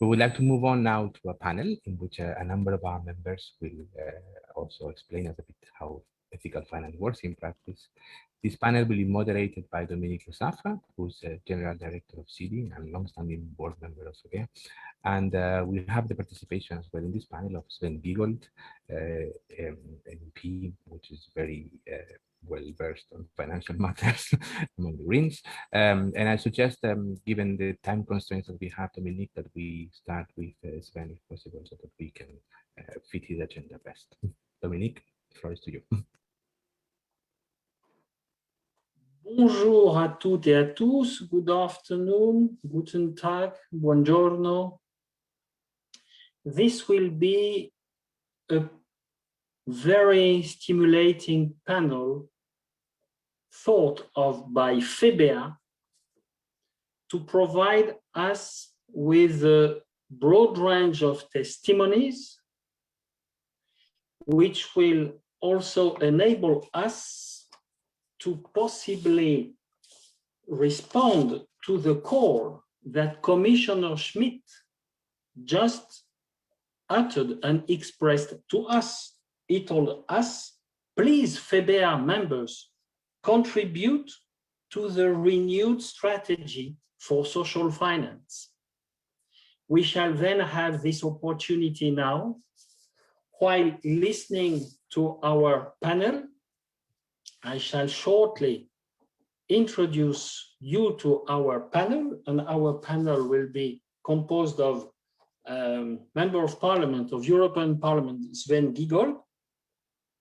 We would like to move on now to a panel in which a number of our members will also explain us a bit how ethical finance works in practice. This panel will be moderated by Dominique Lesaffre, who's General Director of SIDI and longstanding board member of FEBEA. And we have the participation as well in this panel of Sven Giegold, MP, which is very well versed on financial matters among the Greens. And I suggest, given the time constraints that we have, Dominique, that we start with Sven if possible, so that we can fit his agenda best. Dominique, the floor is to you. Bonjour à toutes et à tous. Good afternoon, guten Tag, buongiorno. This will be a very stimulating panel thought of by FEBEA to provide us with a broad range of testimonies, which will also enable us to possibly respond to the call that Commissioner Schmidt just uttered and expressed to us. He told us, please, FEBEA members, contribute to the renewed strategy for social finance. We shall then have this opportunity now, while listening to our panel. I shall shortly introduce you to our panel, and our panel will be composed of Member of Parliament of European Parliament, Sven Giegold,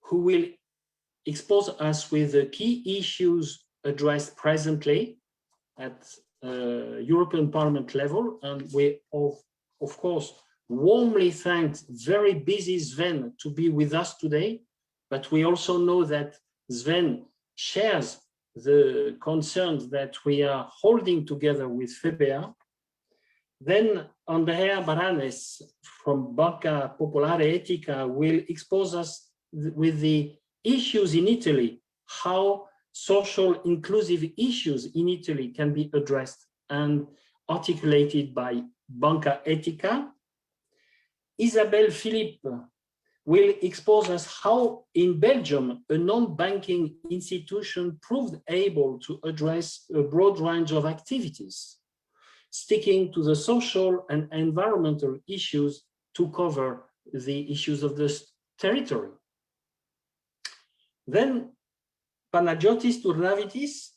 who will expose us with the key issues addressed presently at European Parliament level. And we, of course, warmly thank very busy Sven to be with us today. But we also know that Sven shares the concerns that we are holding together with FEBEA. Then Andrea Baranes from Banca Popolare Etica will expose us with the issues in Italy, how social inclusive issues in Italy can be addressed and articulated by Banca Etica. Isabelle Philippe will expose us how in Belgium a non-banking institution proved able to address a broad range of activities, sticking to the social and environmental issues to cover the issues of this territory. Then Panagiotis Tournavitis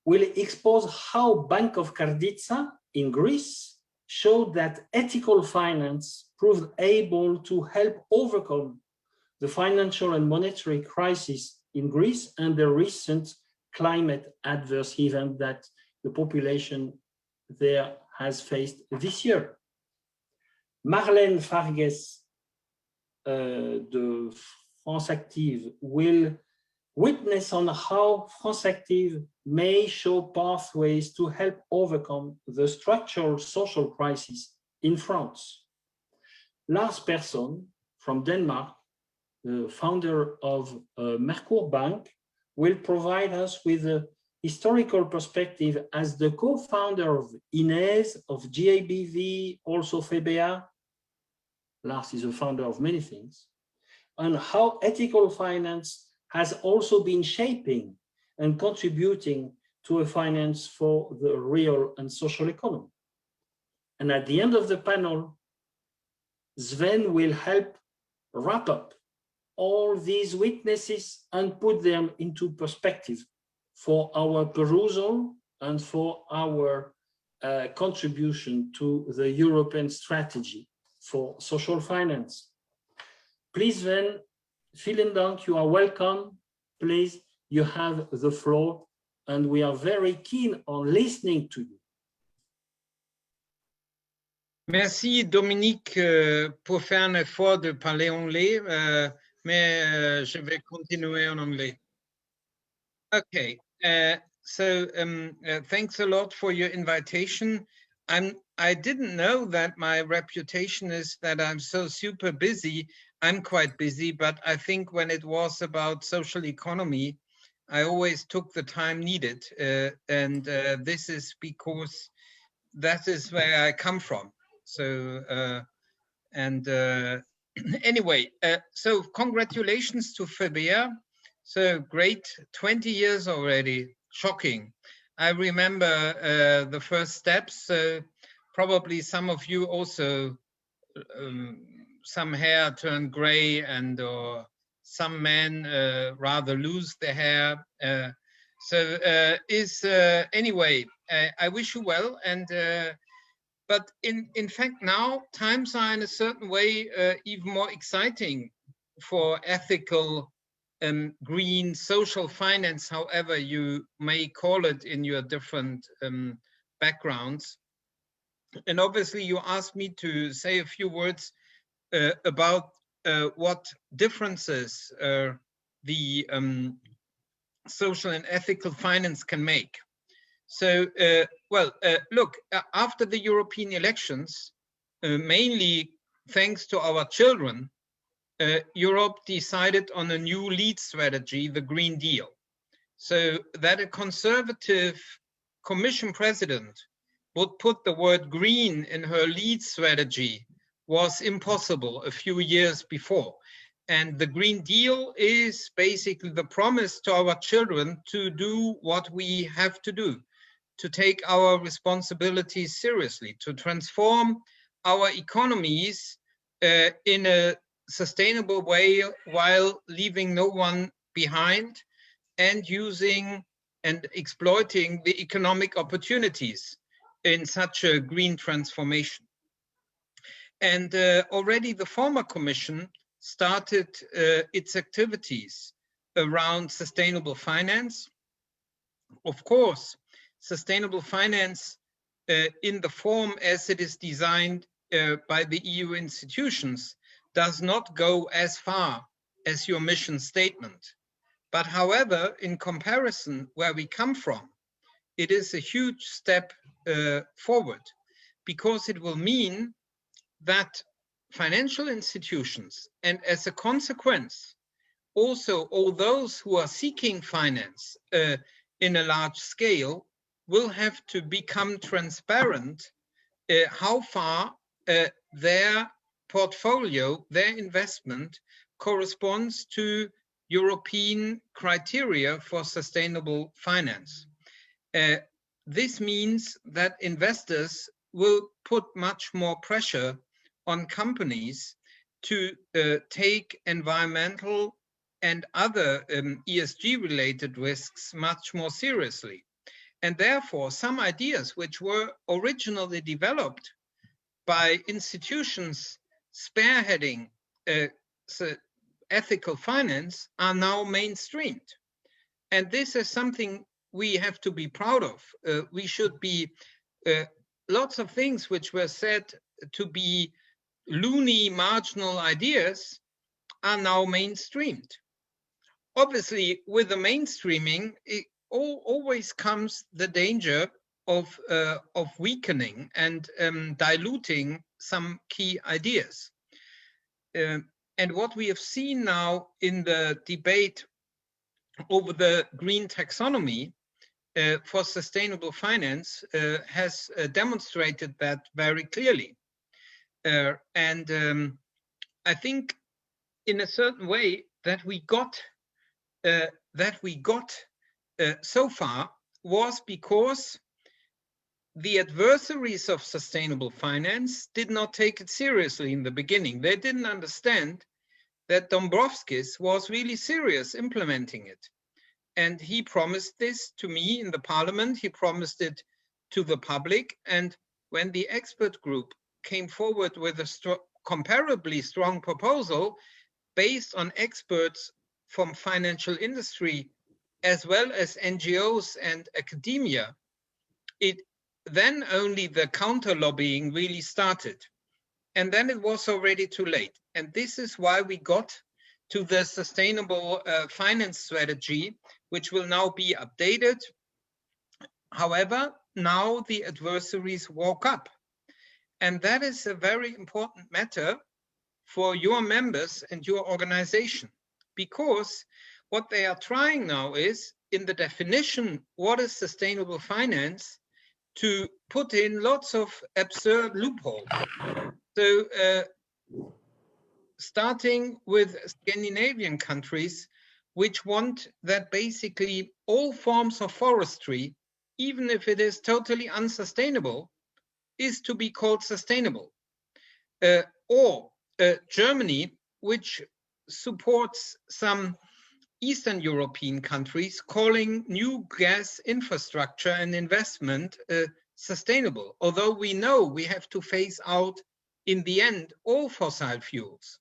will expose how Bank of Karditsa in Greece showed that ethical finance proved able to help overcome the financial and monetary crisis in Greece and the recent climate adverse event that the population there has faced this year. Marlène Fargues de France Active will witness on how France Active may show pathways to help overcome the structural social crisis in France. Lars Pehrson from Denmark, the founder of Merkur Bank, will provide us with a historical perspective as the co-founder of INES, of GABV, also FEBEA. Lars is a founder of many things, and how ethical finance has also been shaping and contributing to a finance for the real and social economy. And at the end of the panel, Sven will help wrap up all these witnesses and put them into perspective for our perusal and for our contribution to the European strategy for social finance. Please, Sven, vielen Dank, you are welcome. Please, you have the floor, and we are very keen on listening to you. Merci Dominique pour faire un effort de parler anglais, mais je vais continuer en anglais. Okay, so thanks a lot for your invitation. I didn't know that my reputation is that I'm so super busy. I'm quite busy, but I think when it was about social economy, I always took the time needed. And this is because that is where I come from. So anyway, so congratulations to FEBEA. So great, 20 years already, shocking. I remember the first steps. So probably some of you also, some hair turned gray, and or some men rather lose their hair. Anyway, I wish you well. And but in fact now times are in a certain way even more exciting for ethical green social finance, however you may call it in your different backgrounds. And obviously you asked me to say a few words about what differences the social and ethical finance can make. So, look, after the European elections, mainly thanks to our children, Europe decided on a new lead strategy, the Green Deal. So that a conservative commission president would put the word green in her lead strategy was impossible a few years before. And the Green Deal is basically the promise to our children to do what we have to do, to take our responsibilities seriously, to transform our economies in a sustainable way while leaving no one behind, and using and exploiting the economic opportunities in such a green transformation. And already the former Commission started its activities around sustainable finance. Of course, sustainable finance in the form as it is designed by the EU institutions does not go as far as your mission statement. But however, in comparison where we come from, it is a huge step forward, because it will mean that financial institutions, and as a consequence, also all those who are seeking finance in a large scale, will have to become transparent how far their portfolio, their investment corresponds to European criteria for sustainable finance. This means that investors will put much more pressure on companies to take environmental and other ESG-related risks much more seriously. And therefore, some ideas which were originally developed by institutions spearheading ethical finance are now mainstreamed. And this is something we have to be proud of. We should be, lots of things which were said to be loony, marginal ideas are now mainstreamed. Obviously, with the mainstreaming, it always comes the danger of weakening and diluting some key ideas. And what we have seen now in the debate over the green taxonomy for sustainable finance has demonstrated that very clearly. I think in a certain way that we got so far was because the adversaries of sustainable finance did not take it seriously in the beginning. They didn't understand that Dombrovskis was really serious implementing it. And he promised this to me in the parliament, he promised it to the public. And when the expert group came forward with a comparably strong proposal based on experts from financial industry, as well as NGOs and academia, then only the counter lobbying really started. And then it was already too late. And this is why we got to the sustainable finance strategy, which will now be updated. However, now the adversaries woke up. And that is a very important matter for your members and your organization, because what they are trying now is, in the definition, what is sustainable finance, to put in lots of absurd loopholes. So starting with Scandinavian countries, which want that basically all forms of forestry, even if it is totally unsustainable, is to be called sustainable. Or Germany, which supports some Eastern European countries, calling new gas infrastructure and investment sustainable, although we know we have to phase out in the end all fossil fuels.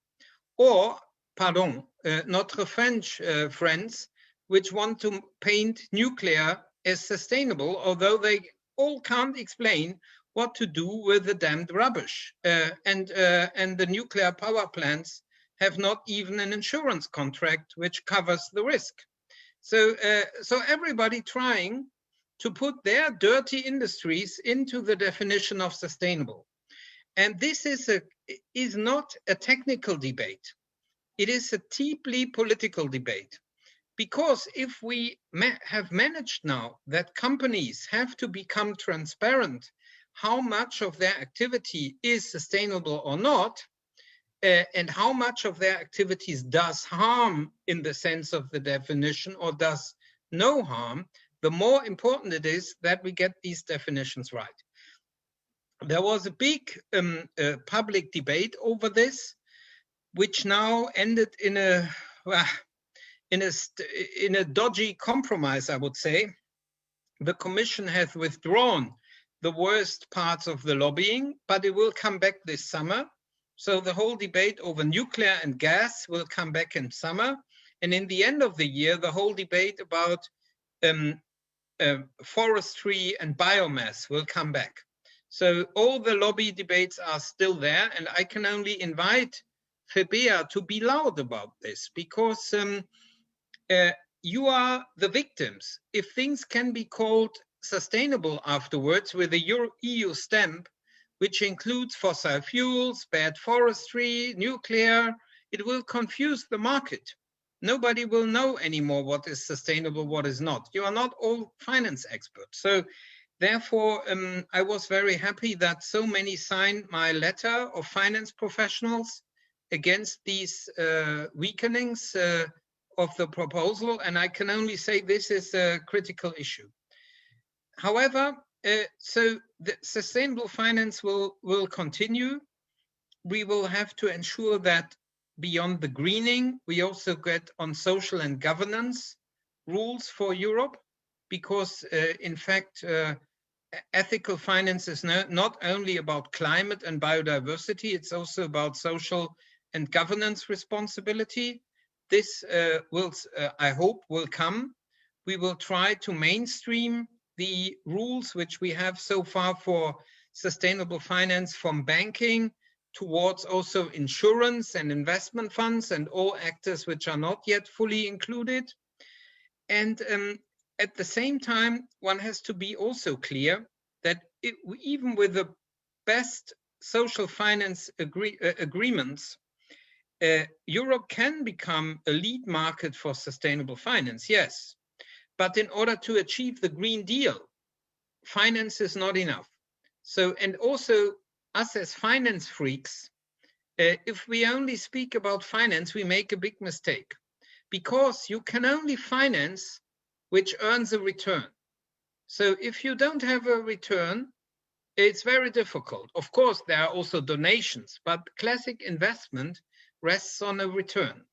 Or, pardon, notre French friends, which want to paint nuclear as sustainable, although they all can't explain what to do with the damned rubbish. And the nuclear power plants have not even an insurance contract which covers the risk. So everybody trying to put their dirty industries into the definition of sustainable. And this is not a technical debate. It is a deeply political debate. Because if we have managed now that companies have to become transparent how much of their activity is sustainable or not, and how much of their activities does harm in the sense of the definition or does no harm, the more important it is that we get these definitions right. There was a big public debate over this, which now ended in a dodgy compromise, I would say. The Commission has withdrawn the worst parts of the lobbying, but it will come back this summer. So the whole debate over nuclear and gas will come back in summer. And in the end of the year, the whole debate about forestry and biomass will come back. So all the lobby debates are still there. And I can only invite FEBEA to be loud about this, because you are the victims. If things can be called sustainable afterwards with a EU stamp, which includes fossil fuels, bad forestry, nuclear, it will confuse the market. Nobody will know anymore what is sustainable, what is not. You are not all finance experts. So therefore, I was very happy that so many signed my letter of finance professionals against these weakenings of the proposal. And I can only say this is a critical issue. However, so the sustainable finance will continue. We will have to ensure that beyond the greening, we also get on social and governance rules for Europe, because in fact, ethical finance is not only about climate and biodiversity, it's also about social and governance responsibility. This will, I hope, will come. We will try to mainstream the rules which we have so far for sustainable finance from banking towards also insurance and investment funds and all actors which are not yet fully included. And at the same time, one has to be also clear that even with the best social finance agreements, Europe can become a lead market for sustainable finance, yes. But in order to achieve the Green Deal, finance is not enough. So, and also us as finance freaks, if we only speak about finance, we make a big mistake, because you can only finance which earns a return. So if you don't have a return, it's very difficult. Of course, there are also donations, but classic investment rests on a return.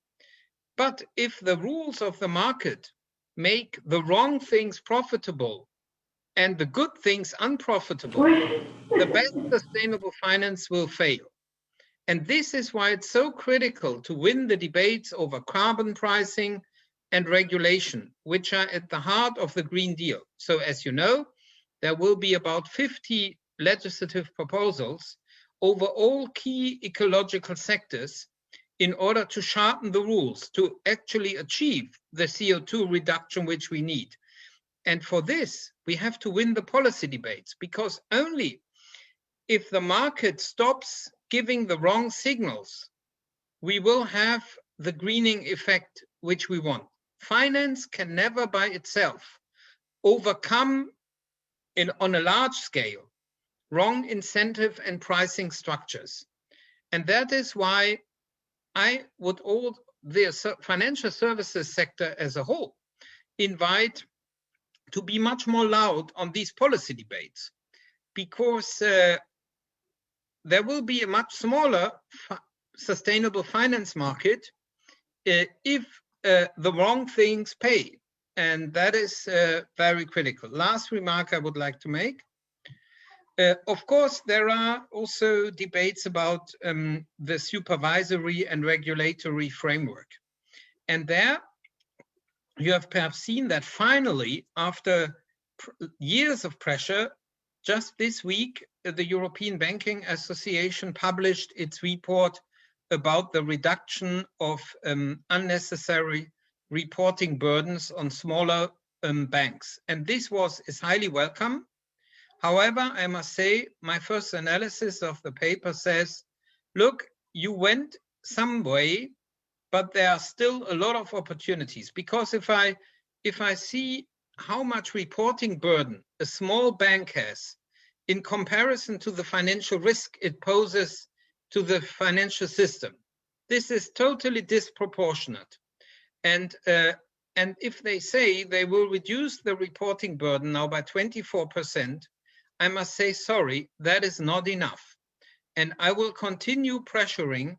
But if the rules of the market make the wrong things profitable and the good things unprofitable, the best sustainable finance will fail. And this is why it's so critical to win the debates over carbon pricing and regulation, which are at the heart of the Green Deal. So as you know, there will be about 50 legislative proposals over all key ecological sectors in order to sharpen the rules to actually achieve the CO2 reduction which we need. And for this, we have to win the policy debates, because only if the market stops giving the wrong signals, we will have the greening effect which we want. Finance can never by itself overcome on a large scale, wrong incentive and pricing structures. And that is why I would all the financial services sector as a whole invite to be much more loud on these policy debates, because there will be a much smaller sustainable finance market if the wrong things pay. And that is very critical. Last remark I would like to make. Of course, there are also debates about the supervisory and regulatory framework. And there you have perhaps seen that finally, after years of pressure, just this week, the European Banking Association published its report about the reduction of unnecessary reporting burdens on smaller banks. And this is highly welcome. However, I must say, my first analysis of the paper says, look, you went some way, but there are still a lot of opportunities. Because if I see how much reporting burden a small bank has in comparison to the financial risk it poses to the financial system, this is totally disproportionate. And if they say they will reduce the reporting burden now by 24%, I must say, sorry, that is not enough. And I will continue pressuring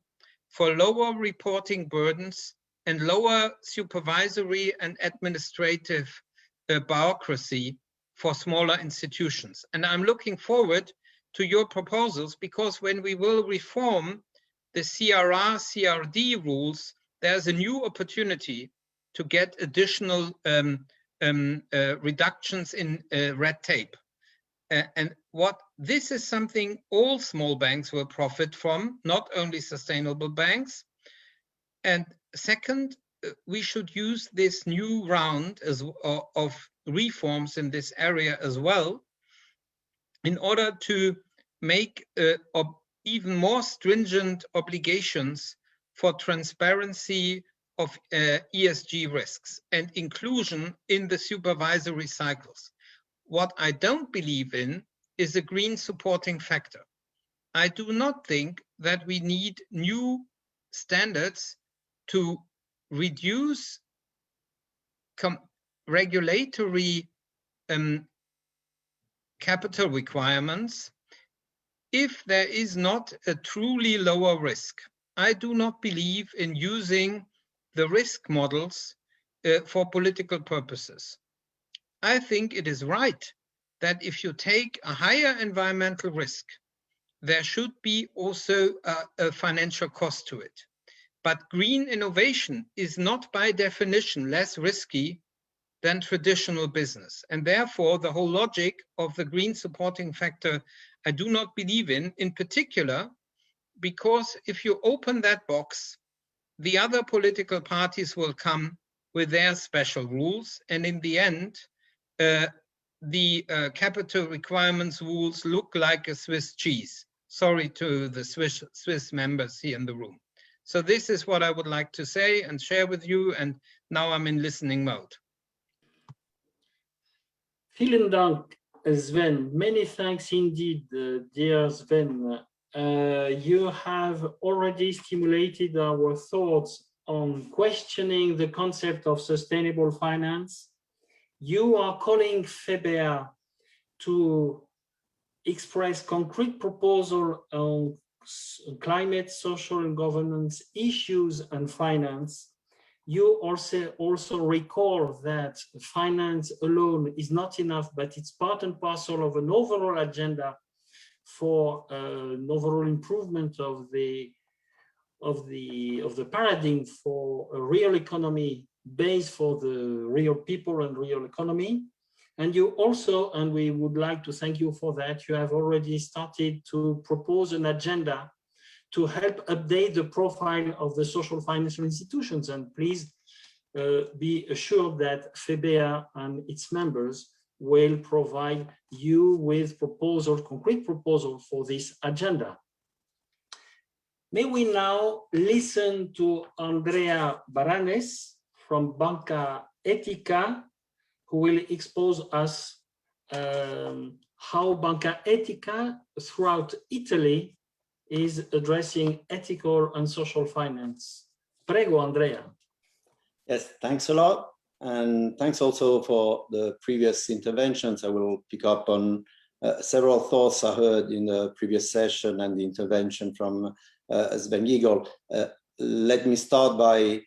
for lower reporting burdens and lower supervisory and administrative bureaucracy for smaller institutions. And I'm looking forward to your proposals, because when we will reform the CRR, CRD rules, there's a new opportunity to get additional reductions in red tape. And this is something all small banks will profit from, not only sustainable banks. And second, we should use this new round of reforms in this area as well, in order to make even more stringent obligations for transparency of ESG risks and inclusion in the supervisory cycles. What I don't believe in is a green supporting factor. I do not think that we need new standards to reduce regulatory capital requirements if there is not a truly lower risk. I do not believe in using the risk models for political purposes. I think it is right that if you take a higher environmental risk, there should be also a financial cost to it. But green innovation is not by definition less risky than traditional business. And therefore, the whole logic of the green supporting factor, I do not believe in particular, because if you open that box, the other political parties will come with their special rules. And in the end, the capital requirements rules look like a Swiss cheese. Sorry to the Swiss members here in the room. So this is what I would like to say and share with you. And now I'm in listening mode. Vielen Dank, Sven. Many thanks indeed, dear Sven. You have already stimulated our thoughts on questioning the concept of sustainable finance. You are calling FEBEA to express concrete proposal on climate, social and governance issues and finance. You also recall that finance alone is not enough, but it's part and parcel of an overall agenda for an overall improvement of the paradigm for a real economy based for the real people and real economy. And you also, and we would like to thank you for that, you have already started to propose an agenda to help update the profile of the social financial institutions. And please be assured that FEBEA and its members will provide you with proposals, concrete proposals for this agenda. May we now listen to Andrea Baranes from Banca Etica, who will expose us how Banca Etica throughout Italy is addressing ethical and social finance. Prego, Andrea. Yes, thanks a lot. And thanks also for the previous interventions. I will pick up on several thoughts I heard in the previous session and the intervention from Sven Giegold. Let me start by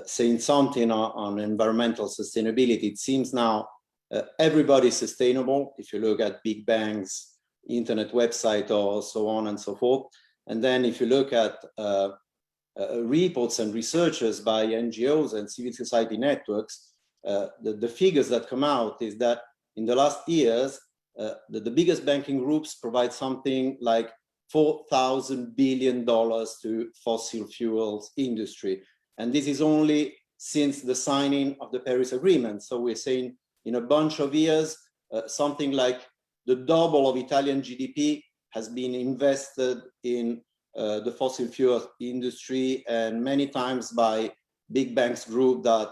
saying something on environmental sustainability. It seems now everybody's sustainable. If you look at big banks, internet website, or so on and so forth. And then if you look at reports and researchers by NGOs and civil society networks, the figures that come out is that in the last years, the biggest banking groups provide something like $4,000 billion to fossil fuels industry. And this is only since the signing of the Paris Agreement. So we're saying in a bunch of years, something like the double of Italian GDP has been invested in the fossil fuel industry, and many times by big banks group that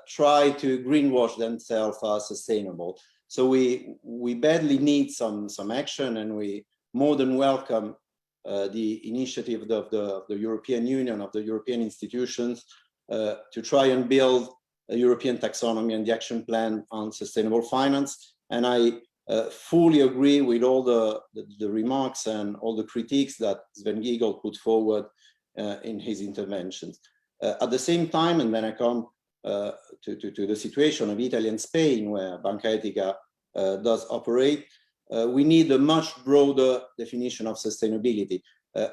try to greenwash themselves as sustainable. So we badly need some action, and we more than welcome the initiative of the European Union, of the European institutions, to try and build a European taxonomy and the action plan on sustainable finance. And I fully agree with all the remarks and all the critiques that Sven Giegold put forward in his interventions. At the same time, and then I come to the situation of Italy and Spain, where Banca Etica does operate, we need a much broader definition of sustainability.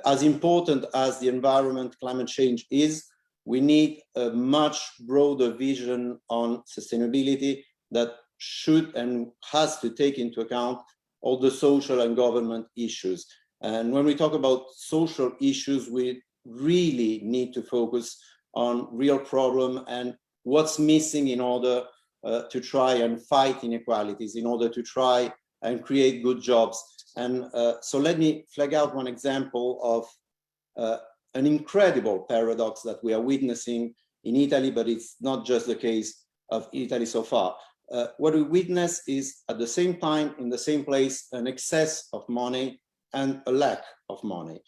As important as the environment, climate change is, we need a much broader vision on sustainability that should and has to take into account all the social and government issues. And when we talk about social issues, we really need to focus on real problem and what's missing in order to try and fight inequalities, in order to try and create good jobs. And so let me flag out one example of an incredible paradox that we are witnessing in Italy, but it's not just the case of Italy so far. What we witness is at the same time, in the same place, an excess of money and a lack of money.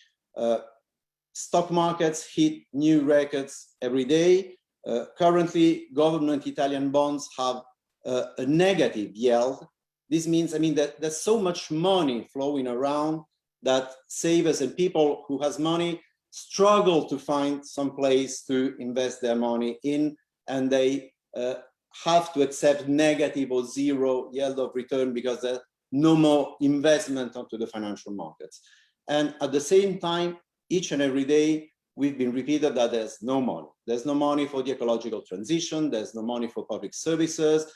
Stock markets hit new records every day. Currently, government Italian bonds have a negative yield. This means, that there's so much money flowing around that savers and people who has money struggle to find some place to invest their money in, and they have to accept negative or zero yield of return because there's no more investment onto the financial markets. And at the same time, each and every day, we've been repeated that there's no money. There's no money for the ecological transition. There's no money for public services.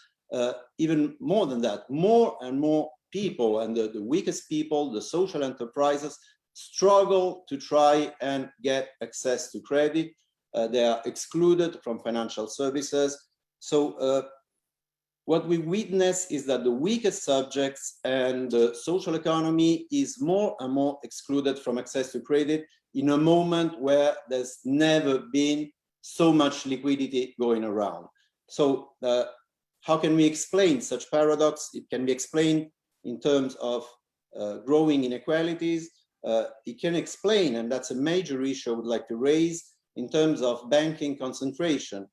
Even more than that, more and more people, and the weakest people, the social enterprises, struggle to try and get access to credit. They are excluded from financial services. So what we witness is that the weakest subjects and the social economy is more and more excluded from access to credit in a moment where there's never been so much liquidity going around. So how can we explain such paradox? It can be explained in terms of growing inequalities. It can explain, and that's a major issue I would like to raise, in terms of banking concentration.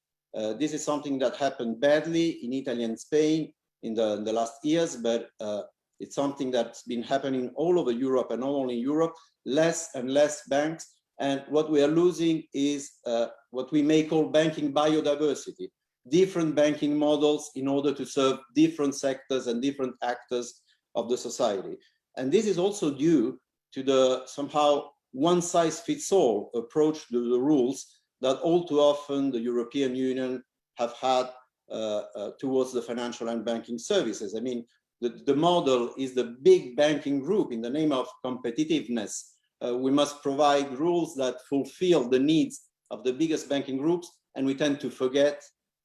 This is something that happened badly in Italy and Spain in the last years, but it's something that's been happening all over Europe, and not only Europe, less and less banks. And what we are losing is what we may call banking biodiversity, different banking models in order to serve different sectors and different actors of the society. And this is also due to the somehow one-size-fits-all approach to the rules that all too often the European Union have had towards the financial and banking services. The model is the big banking group in the name of competitiveness. We must provide rules that fulfill the needs of the biggest banking groups, and we tend to forget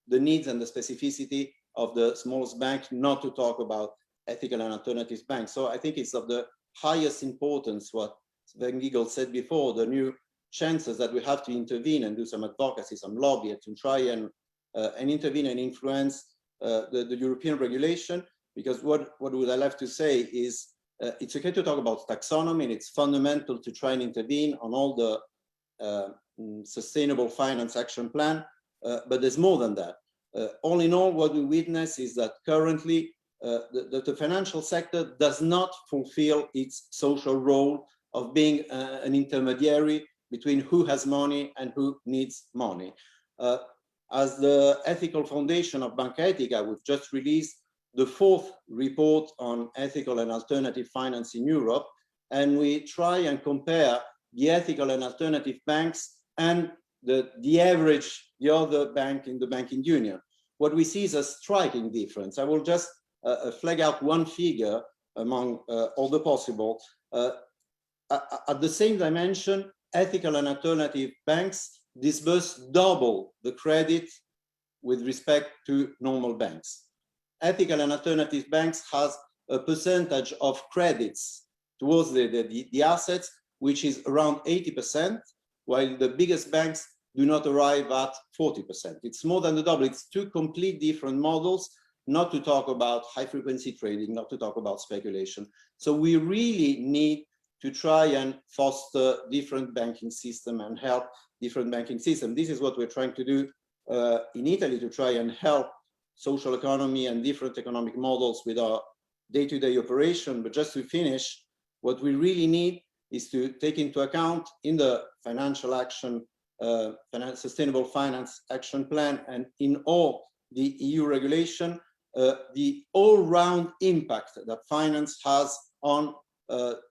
the needs and the specificity of the smallest bank, not to talk about ethical and alternative banks. So I think it's of the highest importance what Sven Giegold said before, the new chances that we have to intervene and do some advocacy, some lobby to try and intervene and influence the European regulation. because what would I love to say is it's okay to talk about taxonomy, and it's fundamental to try and intervene on all the sustainable finance action plan, but there's more than that. All in all, what we witness is that currently the financial sector does not fulfill its social role of being an intermediary between who has money and who needs money. As the ethical foundation of Banca Etica, we've just released the 4th report on ethical and alternative finance in Europe, and we try and compare the ethical and alternative banks and the average, the other bank in the banking union. What we see is a striking difference. I will just flag out one figure among all the possible. At the same dimension, ethical and alternative banks disburse double the credit with respect to normal banks. Ethical and alternative banks has a percentage of credits towards the assets, which is around 80%, while the biggest banks do not arrive at 40%. It's more than the double. It's two complete different models, not to talk about high frequency trading, not to talk about speculation. So we really need to try and foster different banking system and help different banking system. This is what we're trying to do in Italy, to try and help social economy and different economic models with our day-to-day operation. But just to finish, what we really need is to take into account in the financial action, sustainable finance action plan, and in all the EU regulation, the all-round impact that finance has on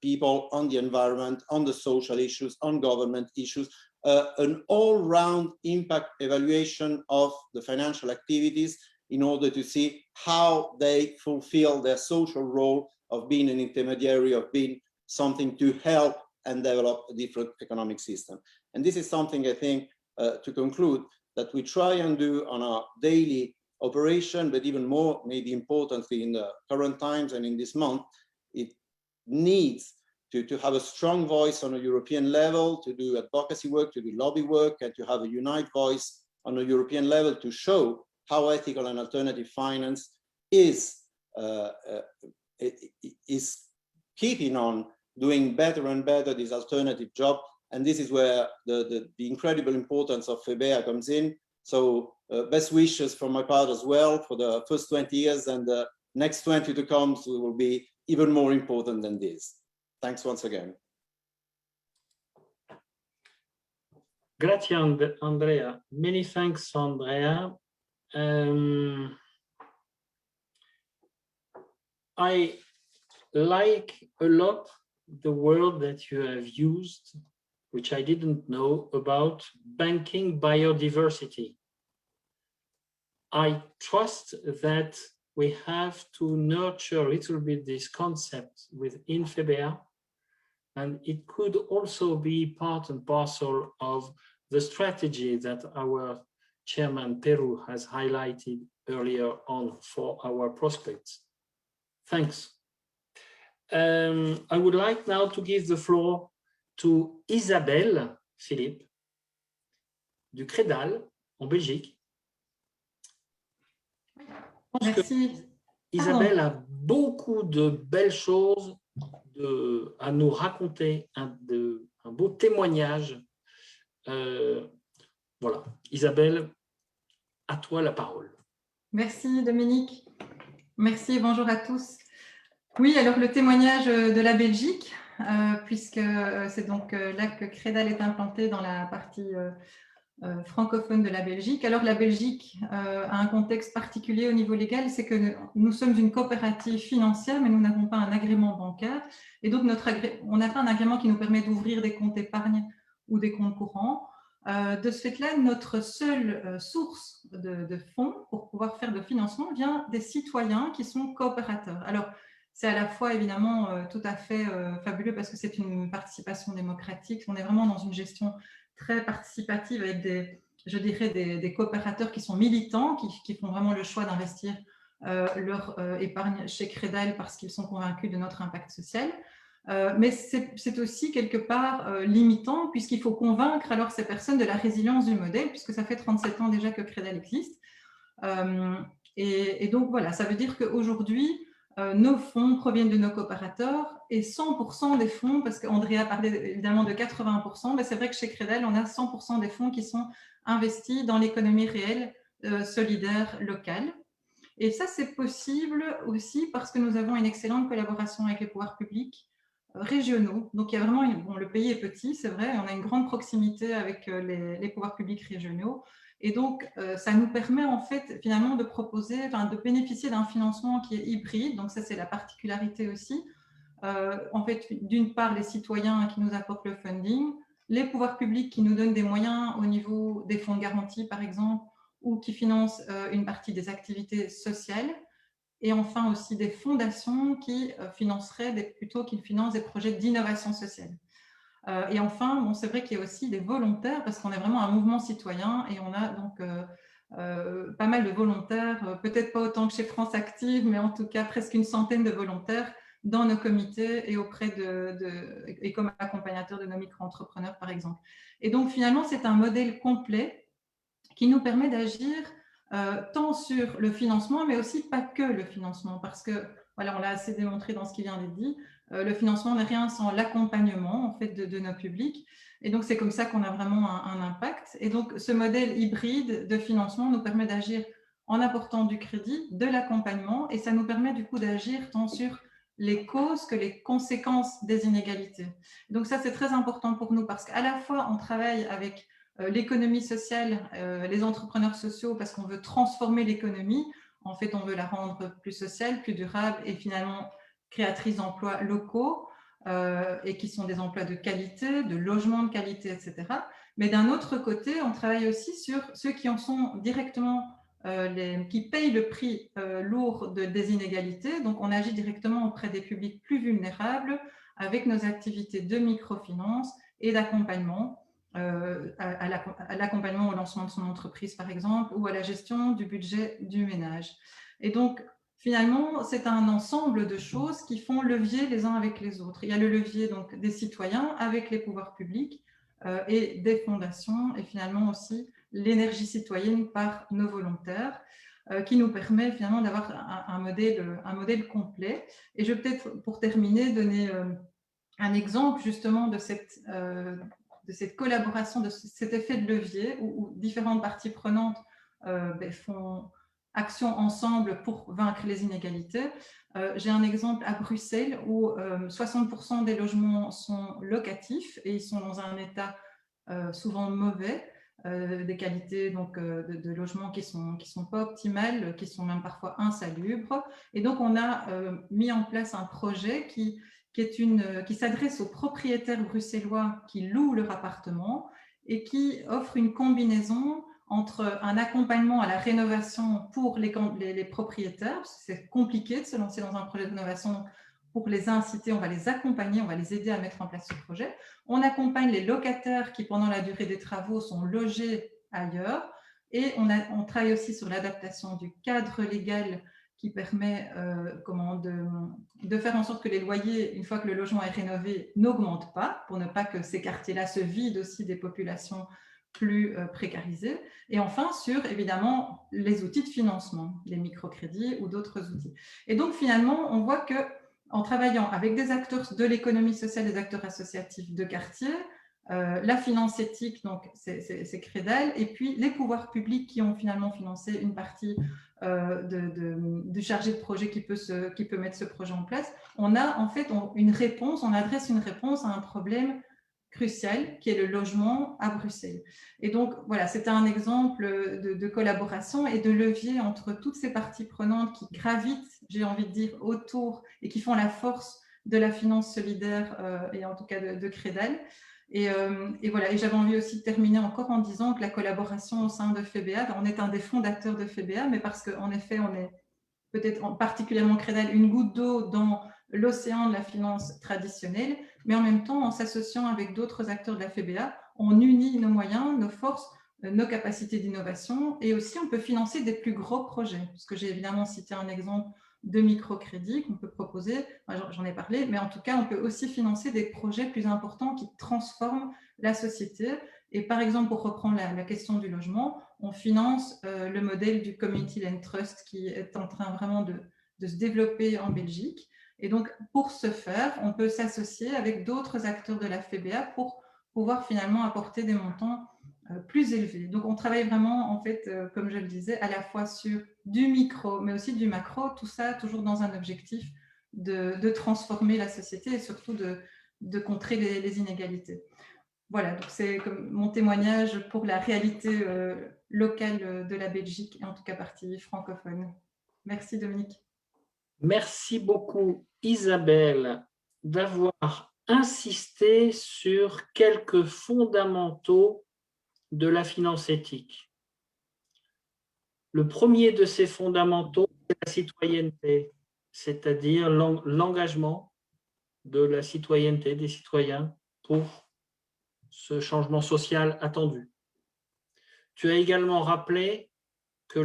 people, on the environment, on the social issues, on government issues, an all-round impact evaluation of the financial activities in order to see how they fulfill their social role of being an intermediary, of being something to help and develop a different economic system. And this is something, I think, to conclude, that we try and do on our daily operation, but even more, maybe importantly, in the current times and in this month, it needs to have a strong voice on a European level, to do advocacy work, to do lobby work, and to have a united voice on a European level to show how ethical and alternative finance is keeping on doing better and better this alternative job. And this is where the incredible importance of FEBEA comes in. So best wishes from my part as well for the first 20 years, and the next 20 to come will be even more important than this. Thanks once again. Grazie, Andrea. Many thanks, Andrea. I like a lot the word that you have used, which I didn't know, about banking biodiversity. I trust that we have to nurture a little bit this concept within FEBEA, and it could also be part and parcel of the strategy that our chairman Peru has highlighted earlier on for our prospects. Thanks. I would like now to give the floor to Isabelle, Philippe, du Credal, en Belgique. Merci. Isabelle a beaucoup de belles choses à nous raconter, un beau témoignage. Voilà, Isabelle, à toi la parole. Merci Dominique. Merci et bonjour à tous. Oui, alors le témoignage de la Belgique, puisque c'est donc là que Credal est implanté dans la partie francophone de la Belgique. Alors la Belgique a un contexte particulier au niveau légal, c'est que nous sommes une coopérative financière, mais nous n'avons pas un agrément bancaire. Et donc on n'a pas un agrément qui nous permet d'ouvrir des comptes épargne ou des comptes courants. De ce fait-là, notre seule source de fonds pour pouvoir faire de financement vient des citoyens qui sont coopérateurs. Alors, c'est à la fois évidemment tout à fait fabuleux parce que c'est une participation démocratique. On est vraiment dans une gestion très participative avec des coopérateurs qui sont militants, qui font vraiment le choix d'investir leur épargne chez Credal parce qu'ils sont convaincus de notre impact social. Mais c'est aussi quelque part limitant puisqu'il faut convaincre alors ces personnes de la résilience du modèle, puisque ça fait 37 ans déjà que Credal existe. Et donc voilà, ça veut dire qu'aujourd'hui, nos fonds proviennent de nos coopérateurs et 100% des fonds, parce qu'Andrea parlait évidemment de 80%, mais c'est vrai que chez Credal, on a 100% des fonds qui sont investis dans l'économie réelle solidaire locale. Et ça, c'est possible aussi parce que nous avons une excellente collaboration avec les pouvoirs publics régionaux. Donc, il y a vraiment bon, le pays est petit, c'est vrai, on a une grande proximité avec les pouvoirs publics régionaux. Et donc, ça nous permet en fait finalement de proposer, de bénéficier d'un financement qui est hybride. Donc, ça, c'est la particularité aussi. En fait, d'une part, les citoyens qui nous apportent le funding, les pouvoirs publics qui nous donnent des moyens au niveau des fonds de garantie, par exemple, ou qui financent une partie des activités sociales. Et enfin aussi des fondations qui financeraient qui financent des projets d'innovation sociale. Et enfin, bon, c'est vrai qu'il y a aussi des volontaires, parce qu'on est vraiment un mouvement citoyen et on a donc pas mal de volontaires, peut-être pas autant que chez France Active, mais en tout cas presque une centaine de volontaires dans nos comités et auprès et comme accompagnateurs de nos micro-entrepreneurs, par exemple. Et donc finalement, c'est un modèle complet qui nous permet d'agir tant sur le financement, mais aussi pas que le financement, parce que, voilà, on l'a assez démontré dans ce qui vient d'être dit, le financement n'est rien sans l'accompagnement en fait, de nos publics. Et donc, c'est comme ça qu'on a vraiment un impact. Et donc, ce modèle hybride de financement nous permet d'agir en apportant du crédit, de l'accompagnement, et ça nous permet du coup d'agir tant sur les causes que les conséquences des inégalités. Donc ça, c'est très important pour nous parce qu'à la fois, on travaille avec l'économie sociale, les entrepreneurs sociaux, parce qu'on veut transformer l'économie. En fait, on veut la rendre plus sociale, plus durable et finalement créatrice d'emplois locaux et qui sont des emplois de qualité, de logements de qualité, etc. Mais d'un autre côté, on travaille aussi sur ceux qui en sont directement, qui payent le prix lourd des inégalités. Donc, on agit directement auprès des publics plus vulnérables avec nos activités de microfinance et d'accompagnement. À l'accompagnement au lancement de son entreprise, par exemple, ou à la gestion du budget du ménage. Et donc, finalement, c'est un ensemble de choses qui font levier les uns avec les autres. Il y a le levier donc, des citoyens avec les pouvoirs publics et des fondations, et finalement aussi l'énergie citoyenne par nos volontaires, qui nous permet finalement d'avoir un modèle complet. Et je vais peut-être, pour terminer, donner un exemple justement de cette collaboration, de cet effet de levier où différentes parties prenantes font action ensemble pour vaincre les inégalités. J'ai un exemple à Bruxelles où 60% des logements sont locatifs et ils sont dans un état souvent mauvais, des qualités donc, de logements qui sont pas optimales, qui sont même parfois insalubres. Et donc, on a mis en place un projet qui s'adresse aux propriétaires bruxellois qui louent leur appartement et qui offre une combinaison entre un accompagnement à la rénovation pour les propriétaires, parce que c'est compliqué de se lancer dans un projet de rénovation. Pour les inciter, on va les accompagner, on va les aider à mettre en place ce projet. On accompagne les locataires qui, pendant la durée des travaux, sont logés ailleurs. Et on travaille aussi sur l'adaptation du cadre légal qui permet de faire en sorte que les loyers, une fois que le logement est rénové, n'augmentent pas, pour ne pas que ces quartiers-là se vident aussi des populations plus précarisées. Et enfin, sur, évidemment, les outils de financement, les microcrédits ou d'autres outils. Et donc, finalement, on voit qu'en travaillant avec des acteurs de l'économie sociale, des acteurs associatifs de quartier, la finance éthique, donc c'est Credal, et puis les pouvoirs publics qui ont finalement financé une partie du chargé de projet qui peut mettre ce projet en place, on a en fait on adresse une réponse à un problème crucial qui est le logement à Bruxelles. Et donc voilà, c'était un exemple de collaboration et de levier entre toutes ces parties prenantes qui gravitent, j'ai envie de dire, autour et qui font la force de la finance solidaire et en tout cas de Credal. Et voilà, et j'avais envie aussi de terminer encore en disant que la collaboration au sein de FEBEA, on est un des fondateurs de FEBEA, mais parce qu'en effet, on est peut-être particulièrement Credal, une goutte d'eau dans l'océan de la finance traditionnelle, mais en même temps, en s'associant avec d'autres acteurs de la FEBEA, on unit nos moyens, nos forces, nos capacités d'innovation, et aussi on peut financer des plus gros projets, parce que j'ai évidemment cité un exemple de microcrédit qu'on peut proposer, j'en ai parlé, mais en tout cas, on peut aussi financer des projets plus importants qui transforment la société. Et par exemple, pour reprendre la question du logement, on finance le modèle du Community Land Trust qui est en train vraiment de se développer en Belgique. Et donc, pour ce faire, on peut s'associer avec d'autres acteurs de la FEBEA pour pouvoir finalement apporter des montants plus élevés. Donc, on travaille vraiment, en fait, comme je le disais, à la fois sur du micro, mais aussi du macro, tout ça toujours dans un objectif de transformer la société et surtout de contrer les inégalités. Voilà, donc c'est comme mon témoignage pour la réalité locale de la Belgique, et en tout cas partie francophone. Merci Dominique. Merci beaucoup Isabelle d'avoir insisté sur quelques fondamentaux de la finance éthique. Le premier de ces fondamentaux, c'est la citoyenneté, c'est-à-dire l'engagement de la citoyenneté des citoyens pour ce changement social attendu. Tu as également rappelé que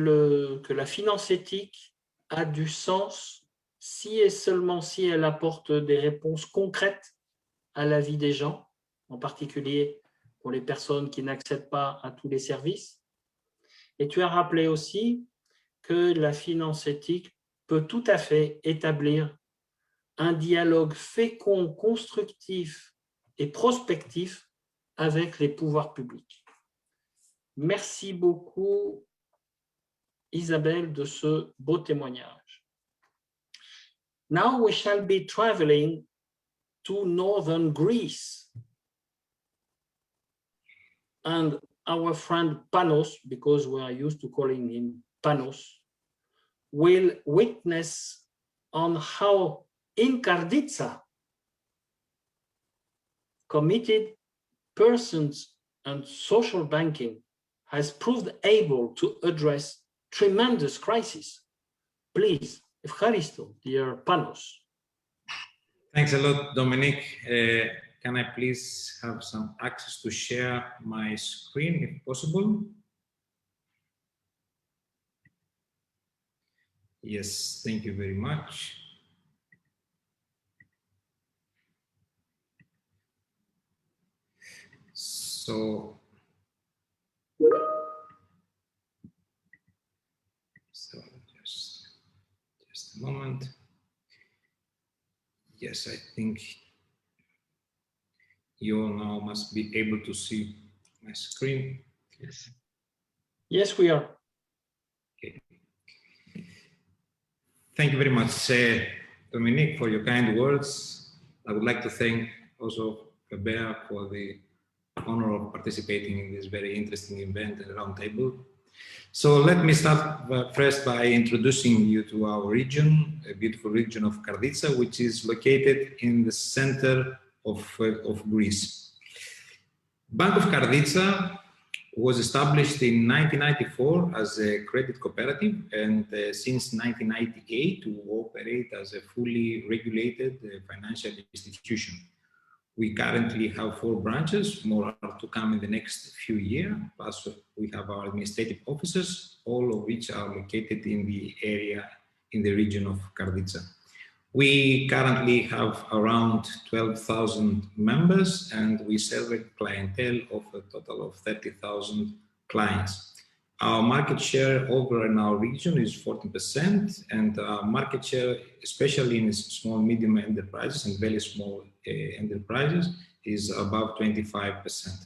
la finance éthique a du sens si et seulement si elle apporte des réponses concrètes à la vie des gens, en particulier pour les personnes qui n'accèdent pas à tous les services. Et tu as rappelé aussi que la finance éthique peut tout à fait établir un dialogue fécond, constructif et prospectif avec les pouvoirs publics. Merci beaucoup, Isabelle, de ce beau témoignage. Now we shall be traveling to northern Greece. And our friend Panos, because we are used to calling him Panos, will witness on how in Karditsa, committed persons and social banking has proved able to address tremendous crises. Please, Evcharisto, dear Panos. Thanks a lot, Dominique. Can I please have some access to share my screen, if possible? Yes, thank you very much. So just a moment. Yes, I think you all now must be able to see my screen. Yes. Yes, we are. Okay. Thank you very much, Dominique, for your kind words. I would like to thank also FEBEA for the honor of participating in this very interesting event and roundtable. So let me start first by introducing you to our region, a beautiful region of Karditsa, which is located in the center of Greece. Bank of Karditsa was established in 1994 as a credit cooperative, and since 1998 to operate as a fully regulated financial institution. We currently have 4 branches, more are to come in the next few years, plus we have our administrative offices, all of which are located in the area, in the region of Karditsa. We currently have around 12,000 members, and we serve a clientele of a total of 30,000 clients. Our market share over in our region is 14%, and our market share, especially in small, medium enterprises and very small enterprises, is above 25%.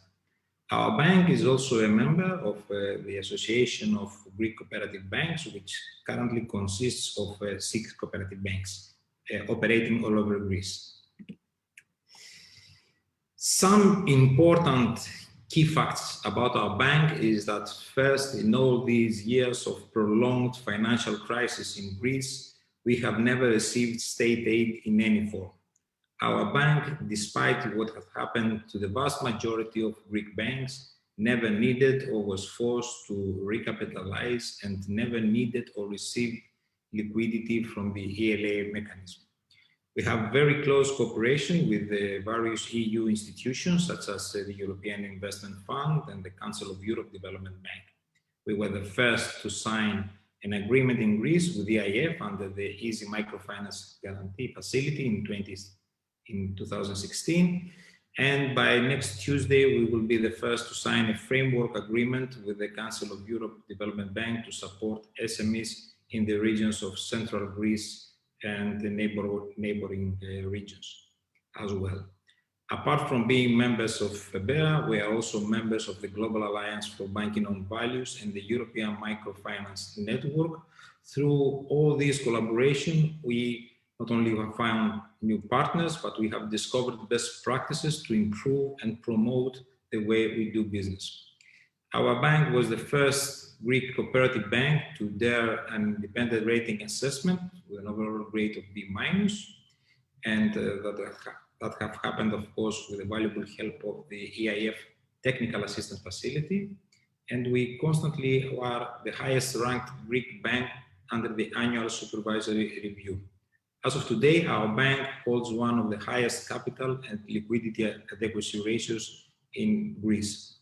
Our bank is also a member of the Association of Greek Cooperative Banks, which currently consists of 6 cooperative banks operating all over Greece. Some important key facts about our bank is that first, in all these years of prolonged financial crisis in Greece, we have never received state aid in any form. Our bank, despite what has happened to the vast majority of Greek banks, never needed or was forced to recapitalize and never needed or received liquidity from the ELA mechanism. We have very close cooperation with the various EU institutions, such as the European Investment Fund and the Council of Europe Development Bank. We were the first to sign an agreement in Greece with the EIF under the Easy Microfinance Guarantee Facility in 2016. And by next Tuesday, we will be the first to sign a framework agreement with the Council of Europe Development Bank to support SMEs in the regions of central Greece and the neighboring regions as well. Apart from being members of FEBEA, we are also members of the Global Alliance for Banking on Values and the European Microfinance Network. Through all these collaboration, we not only have found new partners, but we have discovered best practices to improve and promote the way we do business. Our bank was the first Greek cooperative bank to dare an independent rating assessment with an overall grade of B-, and that have happened, of course, with the valuable help of the EIF Technical Assistance Facility. And we constantly are the highest ranked Greek bank under the annual supervisory review. As of today, our bank holds one of the highest capital and liquidity adequacy ratios in Greece.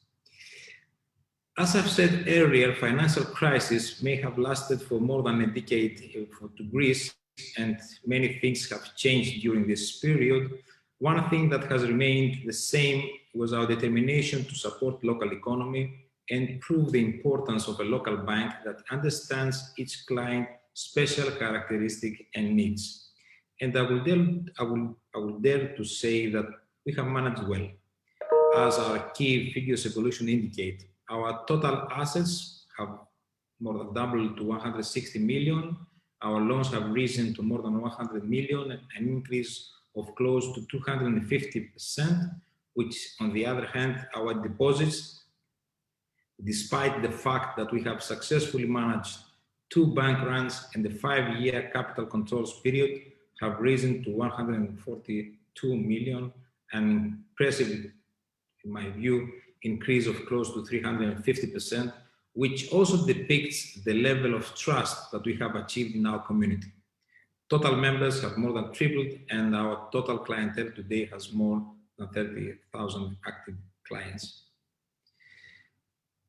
As I've said earlier, financial crisis may have lasted for more than a decade to Greece, and many things have changed during this period. One thing that has remained the same was our determination to support local economy and prove the importance of a local bank that understands each client's special characteristic and needs. And I will dare to say that we have managed well. As our key figures evolution indicate, our total assets have more than doubled to 160 million. Our loans have risen to more than 100 million, an increase of close to 250%, which on the other hand, our deposits, despite the fact that we have successfully managed 2 bank runs and the 5-year capital controls period, have risen to 142 million, an impressive, in my view, increase of close to 350%, which also depicts the level of trust that we have achieved in our community. Total members have more than tripled, and our total clientele today has more than 30,000 active clients.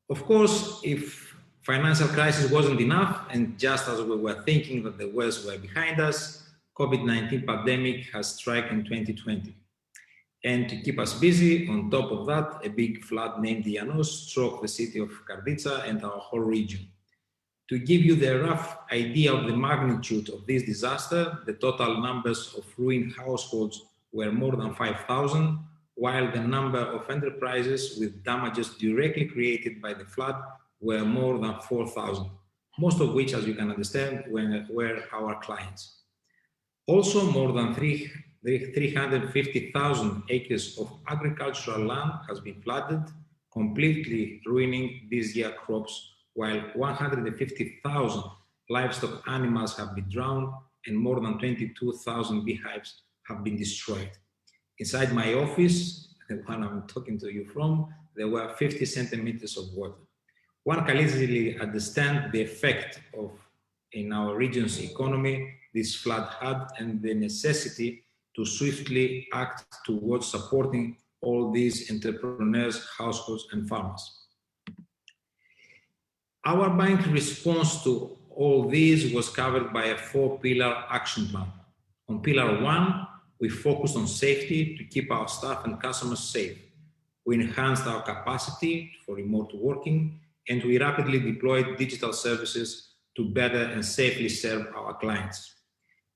Of course, if financial crisis wasn't enough, and just as we were thinking that the worst were behind us, COVID-19 pandemic has struck in 2020. And to keep us busy, on top of that, a big flood named Dianos struck the city of Karditsa and our whole region. To give you the rough idea of the magnitude of this disaster, the total numbers of ruined households were more than 5,000, while the number of enterprises with damages directly created by the flood were more than 4,000, most of which, as you can understand, were our clients. Also, more than 350,000 acres of agricultural land has been flooded, completely ruining this year's crops, while 150,000 livestock animals have been drowned and more than 22,000 beehives have been destroyed. Inside my office, the one I'm talking to you from, there were 50 centimeters of water. One can easily understand the effect of, in our region's economy, this flood had, and the necessity to swiftly act towards supporting all these entrepreneurs, households, and farmers. Our bank response to all these was covered by a 4-pillar action plan. On pillar 1, we focused on safety to keep our staff and customers safe. We enhanced our capacity for remote working, and we rapidly deployed digital services to better and safely serve our clients.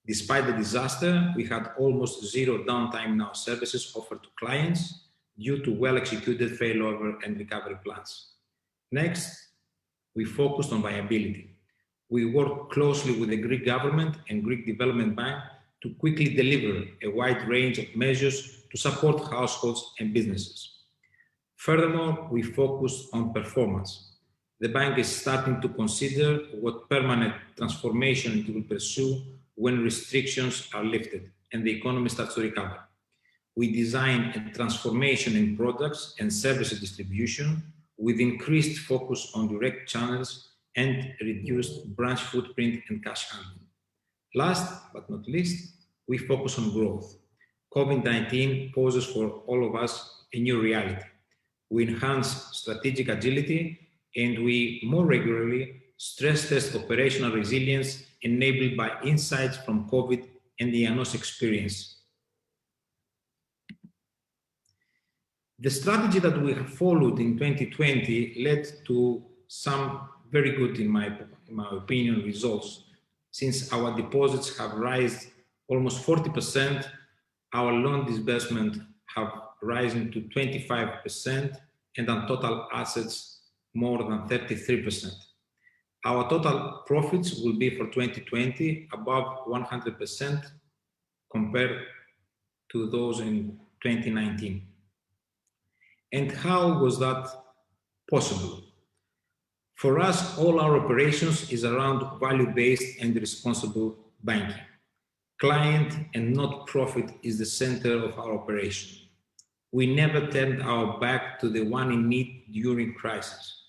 Despite the disaster, we had almost zero downtime in our services offered to clients due to well-executed failover and recovery plans. Next, we focused on viability. We worked closely with the Greek government and Greek Development Bank to quickly deliver a wide range of measures to support households and businesses. Furthermore, we focused on performance. The bank is starting to consider what permanent transformation it will pursue when restrictions are lifted and the economy starts to recover. We designed a transformation in products and services distribution with increased focus on direct channels and reduced branch footprint and cash handling. Last but not least, we focus on growth. COVID-19 poses for all of us a new reality. We enhance strategic agility, and we more regularly stress test operational resilience enabled by insights from COVID and the Dianos experience. The strategy that we have followed in 2020 led to some very good, in my opinion, results Since our deposits have risen almost 40%, our loan disbursement have risen to 25%, and on total assets more than 33%. Our total profits will be for 2020 above 100% compared to those in 2019. And how was that possible? For us, all our operations is around value-based and responsible banking. Client and not profit is the center of our operation. We never turned our back to the one in need during crisis.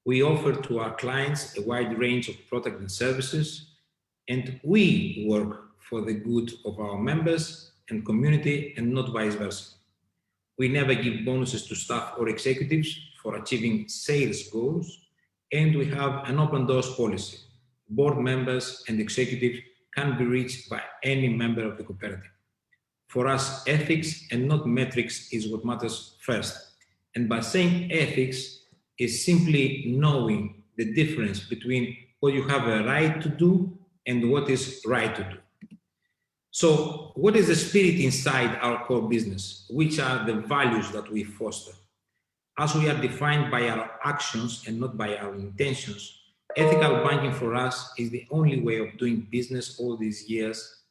We offer to our clients a wide range of products and services, and we work for the good of our members and community and not vice versa. We never give bonuses to staff or executives for achieving sales goals, and we have an open doors policy. Board members and executives can be reached by any member of the cooperative. For us, ethics and not metrics is what matters first. And by saying ethics is simply knowing the difference between what you have a right to do and what is right to do. So what is the spirit inside our core business? Which are the values that we foster? As we are defined by our actions and not by our intentions, ethical banking for us is the only way of doing business all these years.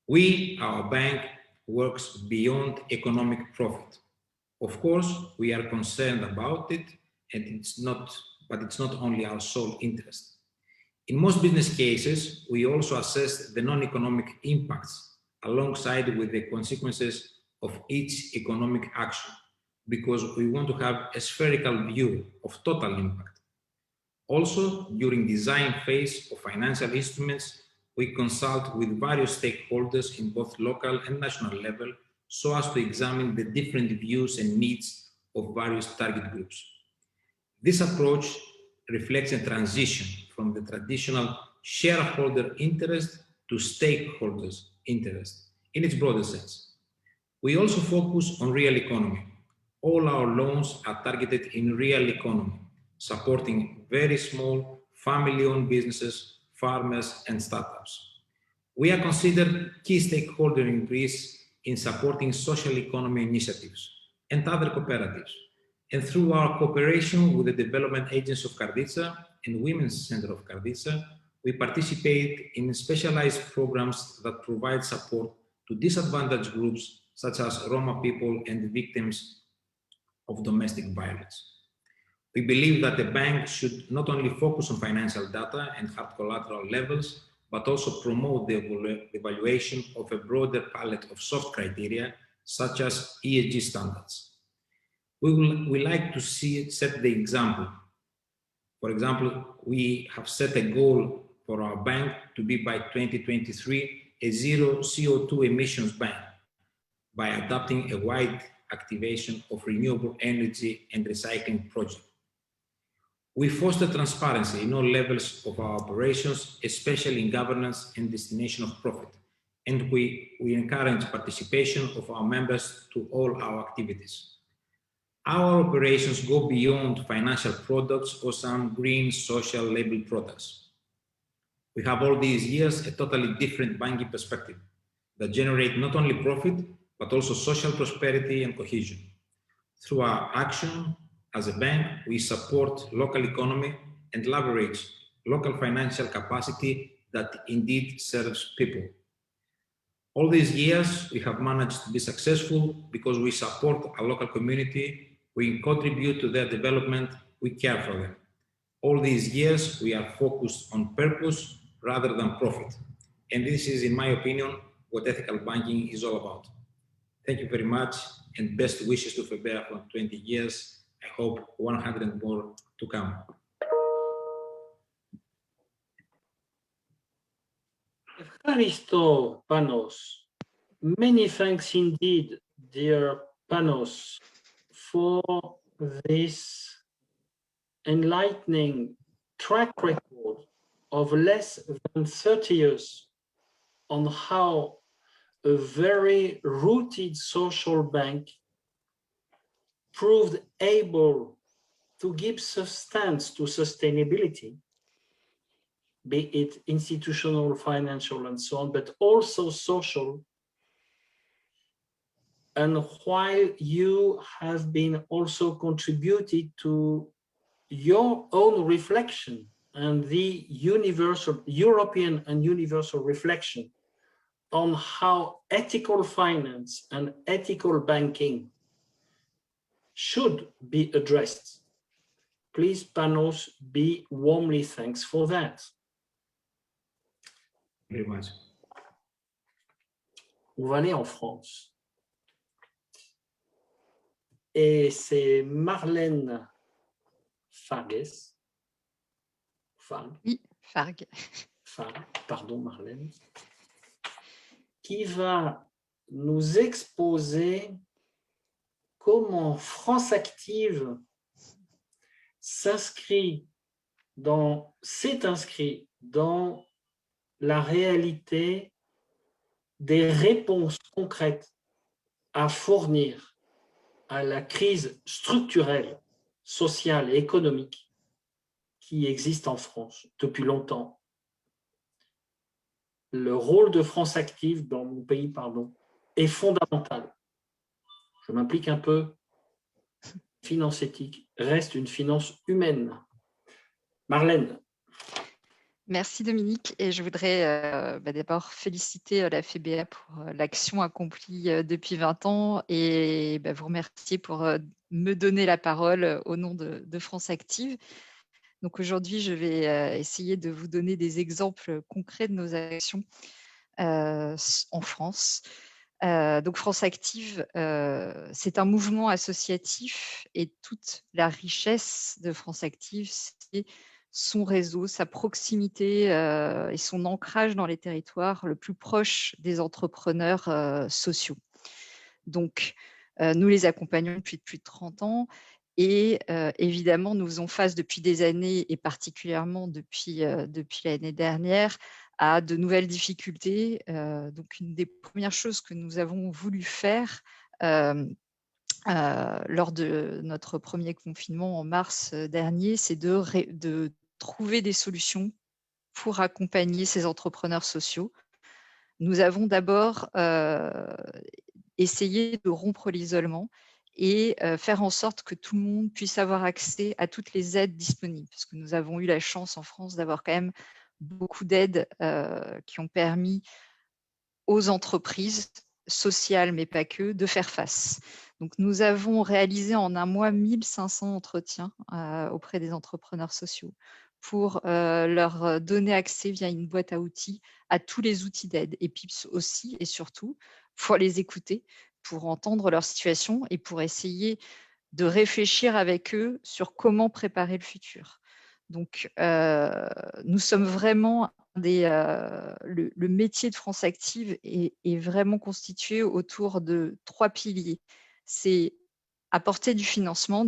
We, our bank, works beyond economic profit. Of course, we are concerned about it, and it's not only our sole interest. In most business cases, we also assess the non-economic impacts alongside with the consequences of each economic action, because we want to have a spherical view of total impact. Also, during design phase of financial instruments, we consult with various stakeholders in both local and national level so as to examine the different views and needs of various target groups. This approach reflects a transition from the traditional shareholder interest to stakeholders' interest in its broader sense. We also focus on real economy. All our loans are targeted in real economy, supporting very small family-owned businesses, farmers, and startups. We are considered key stakeholder in Greece in supporting social economy initiatives and other cooperatives. And through our cooperation with the Development Agency of Karditsa and Women's Center of Karditsa, we participate in specialized programs that provide support to disadvantaged groups such as Roma people and victims of domestic violence. We believe that the bank should not only focus on financial data and hard collateral levels, but also promote the evaluation of a broader palette of soft criteria, such as ESG standards. We like to set the example. For example, we have set a goal for our bank to be by 2023 a zero CO2 emissions bank by adopting a wide activation of renewable energy and recycling projects. We foster transparency in all levels of our operations, especially in governance and destination of profit. And we encourage participation of our members to all our activities. Our operations go beyond financial products or some green social label products. We have all these years a totally different banking perspective that generate not only profit, but also social prosperity and cohesion. Through our action as a bank, we support local economy and leverage local financial capacity that indeed serves people. All these years, we have managed to be successful because we support our local community, we contribute to their development, we care for them. All these years, we are focused on purpose rather than profit. And this is, in my opinion, what ethical banking is all about. Thank you very much, and best wishes to FEBEA for 20 years. I hope 100 more to come. Evcharisto Panos. Many thanks indeed, dear Panos, for this enlightening track record of less than 30 years on how a very rooted social bank proved able to give substance to sustainability be it institutional, financial, and so on, but also social. And while you have been also contributed to your own reflection and the universal, European and universal reflection on how ethical finance and ethical banking should be addressed. Please, Panos, be warmly thanks for that. Very much. On va aller en France. Et c'est Marlène Fargues. Oui, Fargues. Pardon, Marlène. Qui va nous exposer comment France Active s'est inscrit dans la réalité des réponses concrètes à fournir à la crise structurelle, sociale et économique qui existe en France depuis longtemps. Le rôle de France Active dans mon pays, est fondamental. Je m'implique un peu. Finance éthique reste une finance humaine. Marlène. Merci Dominique, et je voudrais d'abord féliciter la FEBEA pour l'action accomplie depuis 20 ans et vous remercier pour me donner la parole au nom de France Active. Donc aujourd'hui, je vais essayer de vous donner des exemples concrets de nos actions en France. Donc France Active, c'est un mouvement associatif et toute la richesse de France Active, c'est son réseau, sa proximité et son ancrage dans les territoires le plus proche des entrepreneurs sociaux. Donc, nous les accompagnons depuis plus de 30 ans et évidemment, nous faisons face depuis des années et particulièrement depuis l'année dernière à de nouvelles difficultés. Donc, une des premières choses que nous avons voulu faire lors de notre premier confinement en mars dernier, c'est de trouver des solutions pour accompagner ces entrepreneurs sociaux. Nous avons d'abord essayé de rompre l'isolement et faire en sorte que tout le monde puisse avoir accès à toutes les aides disponibles, parce que nous avons eu la chance en France d'avoir quand même beaucoup d'aides qui ont permis aux entreprises sociales, mais pas que, de faire face. Donc, nous avons réalisé en un mois 1500 entretiens auprès des entrepreneurs sociaux pour leur donner accès via une boîte à outils à tous les outils d'aide, et puis aussi et surtout pour les écouter, pour entendre leur situation et pour essayer de réfléchir avec eux sur comment préparer le futur. Donc, nous sommes vraiment le métier de France Active est vraiment constitué autour de 3 piliers. C'est apporter du financement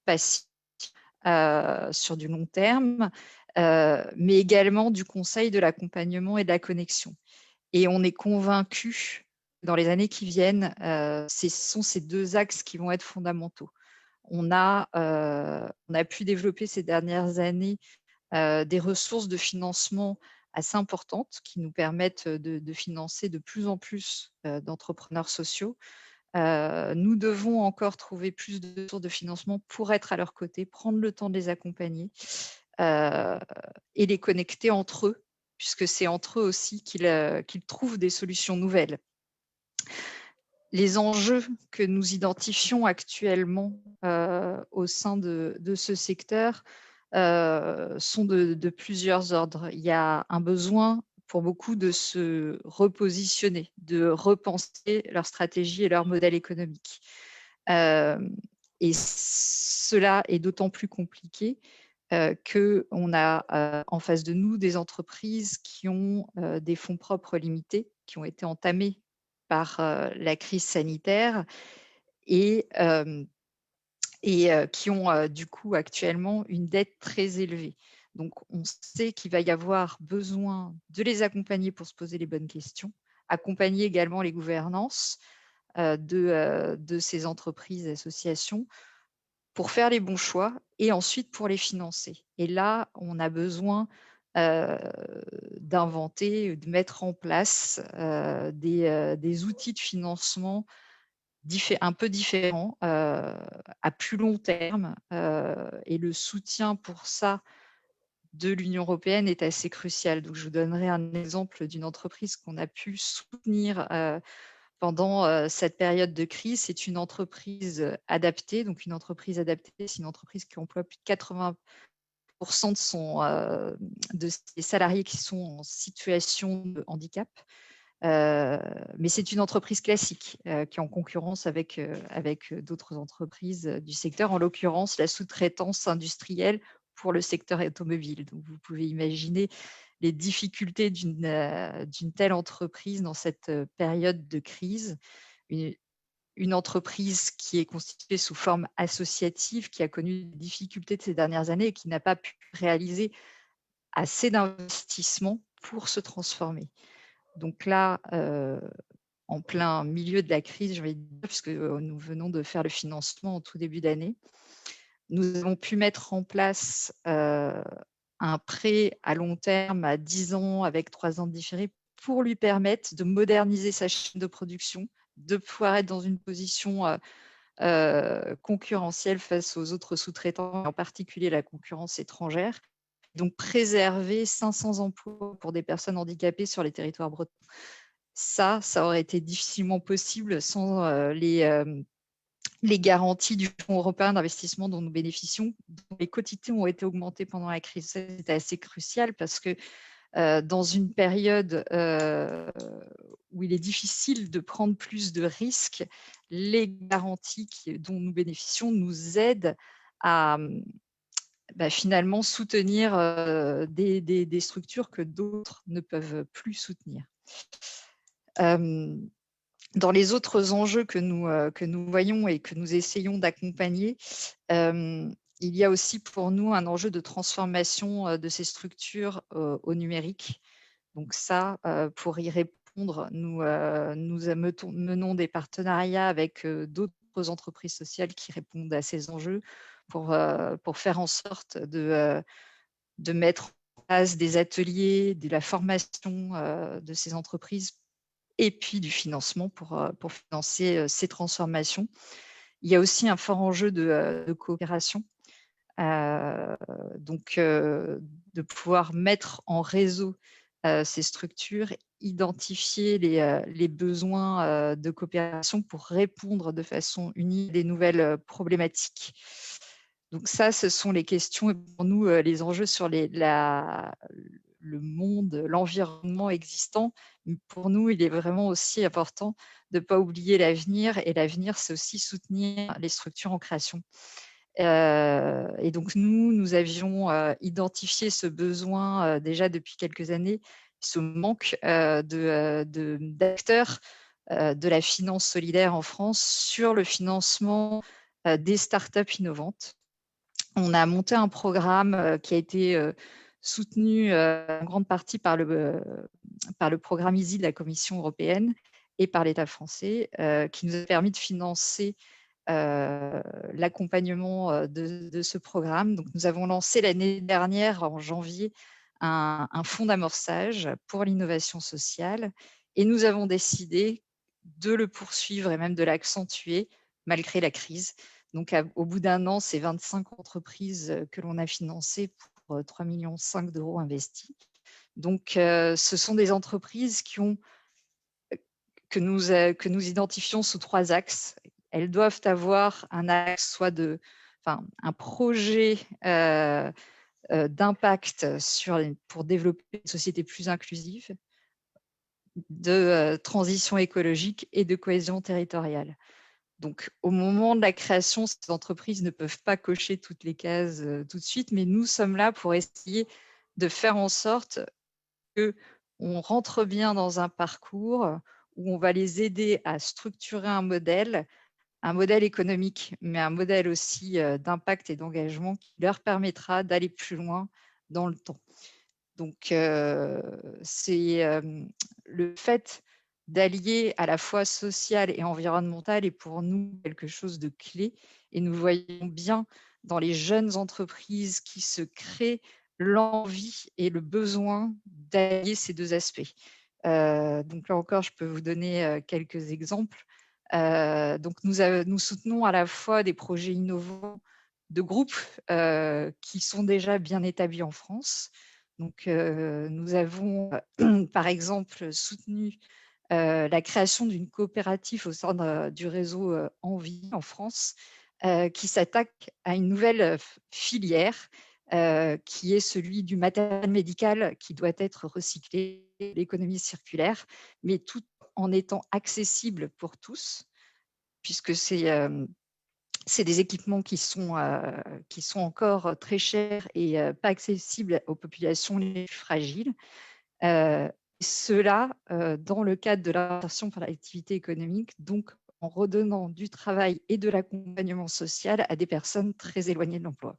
passif sur du long terme, mais également du conseil, de l'accompagnement et de la connexion. Et on est convaincu dans les années qui viennent, ce sont ces 2 axes qui vont être fondamentaux. On a pu développer ces dernières années des ressources de financement assez importantes qui nous permettent de financer de plus en plus d'entrepreneurs sociaux. Nous devons encore trouver plus de ressources de financement pour être à leur côté, prendre le temps de les accompagner et les connecter entre eux, puisque c'est entre eux aussi qu'ils trouvent des solutions nouvelles. Les enjeux que nous identifions actuellement au sein de ce secteur sont de plusieurs ordres. Il y a un besoin pour beaucoup de se repositionner, de repenser leur stratégie et leur modèle économique. Et cela est d'autant plus compliqué qu'on a en face de nous des entreprises qui ont des fonds propres limités, qui ont été entamés par la crise sanitaire et qui ont du coup actuellement une dette très élevée. Donc, on sait qu'il va y avoir besoin de les accompagner pour se poser les bonnes questions, accompagner également les gouvernances de ces entreprises, associations, pour faire les bons choix et ensuite pour les financer. Et là, on a besoin d'inventer, de mettre en place des outils de financement un peu différents, à plus long terme. Et le soutien pour ça de l'Union européenne est assez crucial. Donc, je vous donnerai un exemple d'une entreprise qu'on a pu soutenir pendant cette période de crise. C'est une entreprise adaptée. Donc, une entreprise adaptée, c'est une entreprise qui emploie plus de 80% de ses salariés qui sont en situation de handicap. Mais c'est une entreprise classique qui est en concurrence avec d'autres entreprises du secteur, en l'occurrence la sous-traitance industrielle pour le secteur automobile. Donc, vous pouvez imaginer les difficultés d'une telle entreprise dans cette période de crise. Une entreprise qui est constituée sous forme associative, qui a connu des difficultés de ces dernières années et qui n'a pas pu réaliser assez d'investissements pour se transformer. Donc là, en plein milieu de la crise, je vais dire, puisque nous venons de faire le financement en tout début d'année, nous avons pu mettre en place un prêt à long terme à 10 ans avec 3 ans de différé pour lui permettre de moderniser sa chaîne de production, de pouvoir être dans une position concurrentielle face aux autres sous-traitants, en particulier la concurrence étrangère. Donc, préserver 500 emplois pour des personnes handicapées sur les territoires bretons. Ça aurait été difficilement possible sans les garanties du Fonds européen d'investissement dont nous bénéficions, dont les quotités ont été augmentées pendant la crise. C'était assez crucial parce que dans une période où il est difficile de prendre plus de risques, les garanties dont nous bénéficions nous aident à finalement soutenir des structures que d'autres ne peuvent plus soutenir. Dans les autres enjeux que nous voyons et que nous essayons d'accompagner, il y a aussi pour nous un enjeu de transformation de ces structures au numérique. Donc ça, pour y répondre, nous menons des partenariats avec d'autres entreprises sociales qui répondent à ces enjeux pour faire en sorte de mettre en place des ateliers, de la formation de ces entreprises et puis du financement pour financer ces transformations. Il y a aussi un fort enjeu de coopération, donc de pouvoir mettre en réseau ces structures, identifier les besoins de coopération pour répondre de façon unie à des nouvelles problématiques. Donc ça, ce sont les questions et pour nous les enjeux sur le monde, l'environnement existant. Pour nous, il est vraiment aussi important de ne pas oublier l'avenir, et l'avenir, c'est aussi soutenir les structures en création. Et donc, nous avions identifié ce besoin déjà depuis quelques années, ce manque d'acteurs de la finance solidaire en France sur le financement des startups innovantes. On a monté un programme qui a été soutenu en grande partie par le programme SIDI de la Commission européenne et par l'État français, qui nous a permis de financer l'accompagnement de ce programme. Donc, nous avons lancé l'année dernière, en janvier, un fonds d'amorçage pour l'innovation sociale, et nous avons décidé de le poursuivre et même de l'accentuer malgré la crise. Donc, au bout d'un an, c'est 25 entreprises que l'on a financées pour 3,5 millions d'euros investis. Donc, ce sont des entreprises que nous identifions sous 3 axes. Elles doivent avoir un axe, un projet d'impact pour développer une société plus inclusive, de transition écologique et de cohésion territoriale. Donc, au moment de la création, ces entreprises ne peuvent pas cocher toutes les cases tout de suite, mais nous sommes là pour essayer de faire en sorte qu'on rentre bien dans un parcours où on va les aider à structurer un modèle économique, mais un modèle aussi d'impact et d'engagement qui leur permettra d'aller plus loin dans le temps. Donc, c'est le fait d'allier à la fois social et environnemental est pour nous quelque chose de clé, et nous voyons bien dans les jeunes entreprises qui se créent l'envie et le besoin d'allier ces deux aspects. Donc là encore, je peux vous donner quelques exemples. Donc nous soutenons à la fois des projets innovants de groupes qui sont déjà bien établis en France. Donc nous avons par exemple soutenu la création d'une coopérative au sein du réseau Envie en France qui s'attaque à une nouvelle filière qui est celui du matériel médical qui doit être recyclé, l'économie circulaire, mais tout en étant accessible pour tous, puisque c'est des équipements qui sont encore très chers et pas accessibles aux populations les plus fragiles. Cela dans le cadre de l'insertion par l'activité économique, donc en redonnant du travail et de l'accompagnement social à des personnes très éloignées de l'emploi.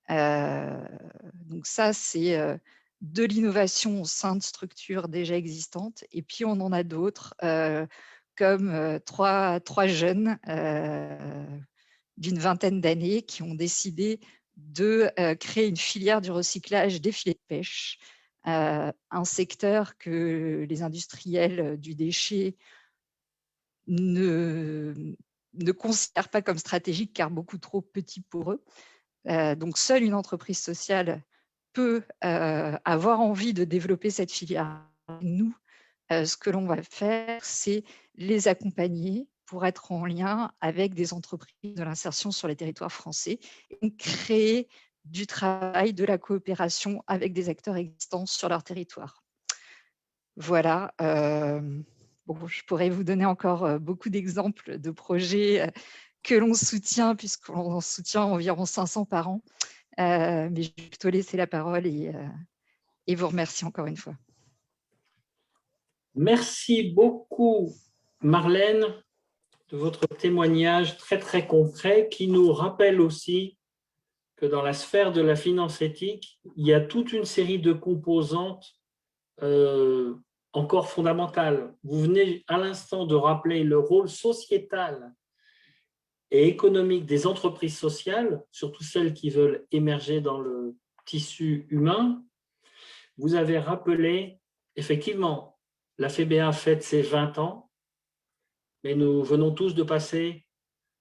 Donc ça, c'est de l'innovation au sein de structures déjà existantes. Et puis, on en a d'autres, comme trois jeunes d'une vingtaine d'années qui ont décidé de créer une filière du recyclage des filets de pêche, un secteur que les industriels du déchet ne considèrent pas comme stratégique car beaucoup trop petit pour eux. Donc, seule une entreprise sociale peut avoir envie de développer cette filière. Nous, ce que l'on va faire, c'est les accompagner pour être en lien avec des entreprises de l'insertion sur les territoires français et créer du travail, de la coopération avec des acteurs existants sur leur territoire. Voilà. Bon, je pourrais vous donner encore beaucoup d'exemples de projets que l'on soutient, puisqu'on soutient environ 500 par an. Mais je vais plutôt laisser la parole et vous remercie encore une fois. Merci beaucoup, Marlène, de votre témoignage très, très concret qui nous rappelle aussi que dans la sphère de la finance éthique, il y a toute une série de composantes encore fondamentales. Vous venez à l'instant de rappeler le rôle sociétal et économique des entreprises sociales, surtout celles qui veulent émerger dans le tissu humain. Vous avez rappelé, effectivement, la FEBEA fête ses 20 ans, mais nous venons tous de passer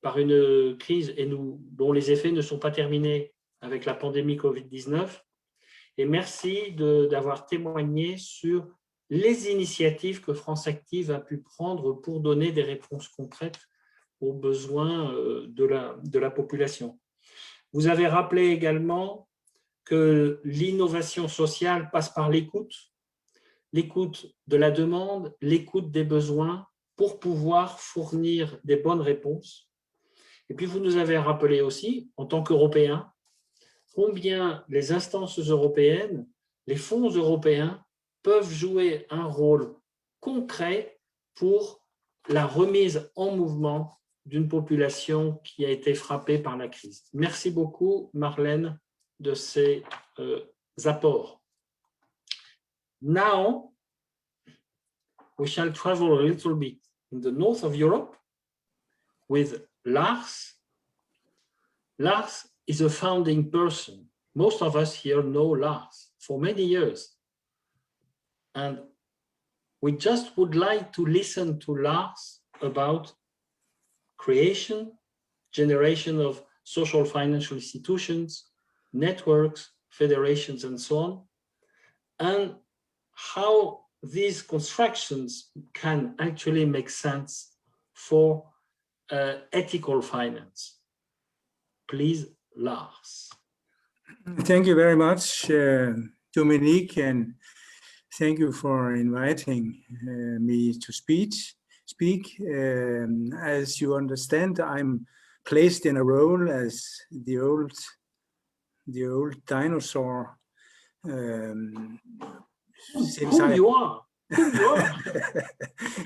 par une crise et dont les effets ne sont pas terminés avec la pandémie Covid-19. Et merci d'avoir témoigné sur les initiatives que France Active a pu prendre pour donner des réponses concrètes aux besoins de la population. Vous avez rappelé également que l'innovation sociale passe par l'écoute de la demande, l'écoute des besoins pour pouvoir fournir des bonnes réponses. Et puis vous nous avez rappelé aussi, en tant qu'Européens, combien les instances européennes, les fonds européens peuvent jouer un rôle concret pour la remise en mouvement d'une population qui a été frappée par la crise. Merci beaucoup, Marlène, de ces apports. Now, we shall travel a little bit in the north of Europe with Lars. Lars is a founding person. Most of us here know Lars for many years. And we just would like to listen to Lars about creation, generation of social financial institutions, networks, federations, and so on, and how these constructions can actually make sense for ethical finance. Please, Lars. Thank you very much, Dominique, and thank you for inviting me to speak. As you understand, I'm placed in a role as the old dinosaur.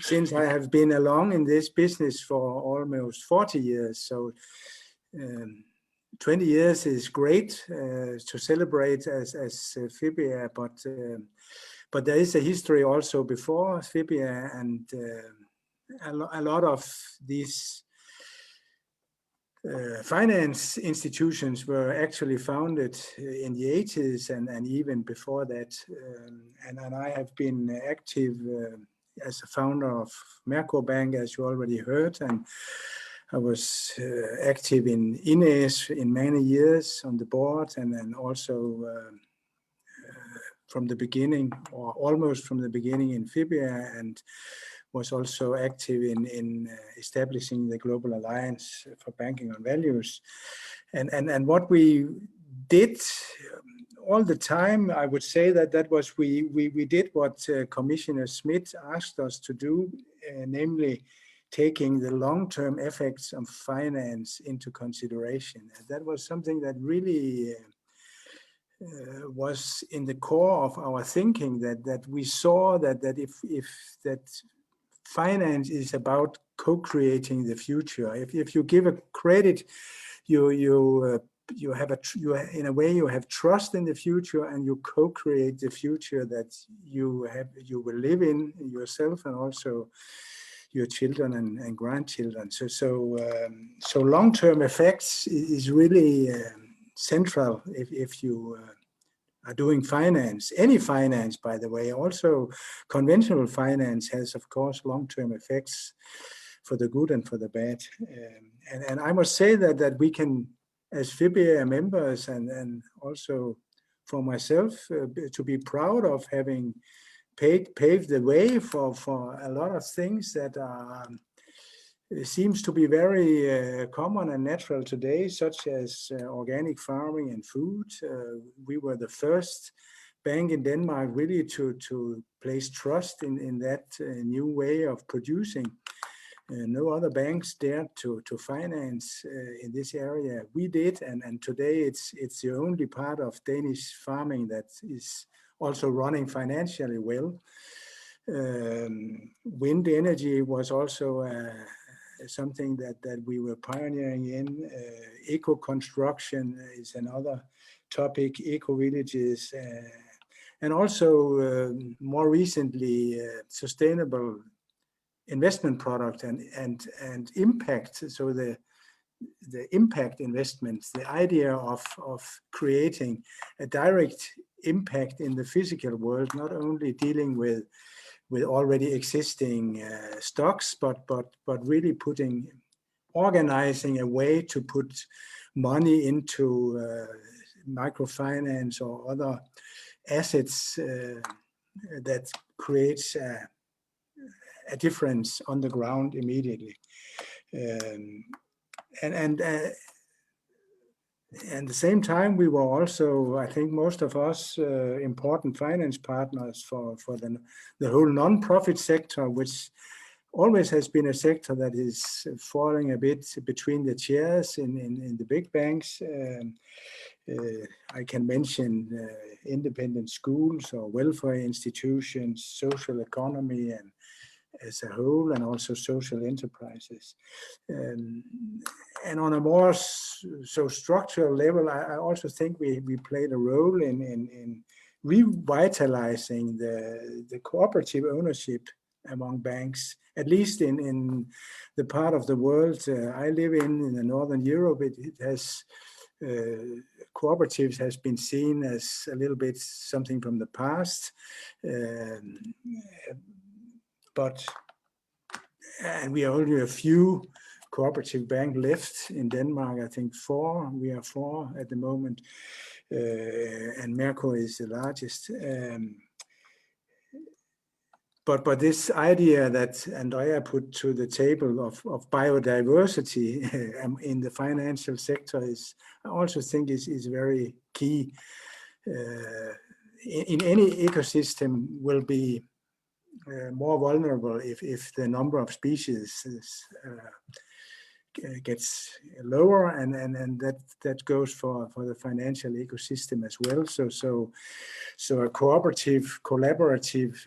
Since I have been along in this business for almost 40 years, so 20 years is great to celebrate as FEBEA, but there is a history also before FEBEA, and a lot of these finance institutions were actually founded in the 80s and even before that. And I have been active as a founder of Merkur Bank, as you already heard, and I was active in INES in many years on the board, and then also from the beginning, or almost from the beginning, in FEBEA, and was also active in establishing the Global Alliance for Banking on Values. And what we did all the time, I would say that was we did what Commissioner Schmidt asked us to do, namely taking the long-term effects of finance into consideration. And that was something that really was in the core of our thinking, that we saw that if that finance is about co-creating the future. If you give a credit, you in a way you have trust in the future, and you co-create the future that you will live in yourself, and also your children and grandchildren. So long-term effects is really central if you are doing finance. Any finance, by the way, also conventional finance has, of course, long-term effects for the good and for the bad. And I must say that we can, as FEBEA members, and also for myself, to be proud of having paved the way for a lot of things that are seems to be very common and natural today, such as organic farming and food. We were the first bank in Denmark really to place trust in that new way of producing. No other banks dared to finance in this area. We did, and today it's the only part of Danish farming that is also running financially well. Wind energy was also something that we were pioneering in. Eco-construction is another topic, eco-villages, and also more recently sustainable investment product and impact. So the impact investments, the idea of creating a direct impact in the physical world, not only dealing with already existing stocks, but really organizing a way to put money into microfinance or other assets that creates a difference on the ground immediately. And at the same time, we were also, I think most of us, important finance partners for the whole non-profit sector, which always has been a sector that is falling a bit between the chairs in the big banks. I can mention independent schools or welfare institutions, social economy, and as a whole, and also social enterprises. And on a more structural level, I also think we played a role in revitalizing the cooperative ownership among banks, at least in the part of the world I live in the Northern Europe. It has cooperatives has been seen as a little bit something from the past. And we are only a few cooperative bank left in Denmark. I think 4. We are 4 at the moment, and Merkur is the largest. But this idea that Andrea put to the table of biodiversity in the financial sector I also think is very key. In any ecosystem will be more vulnerable if the number of species gets lower, and that goes for the financial ecosystem as well. So a cooperative, collaborative,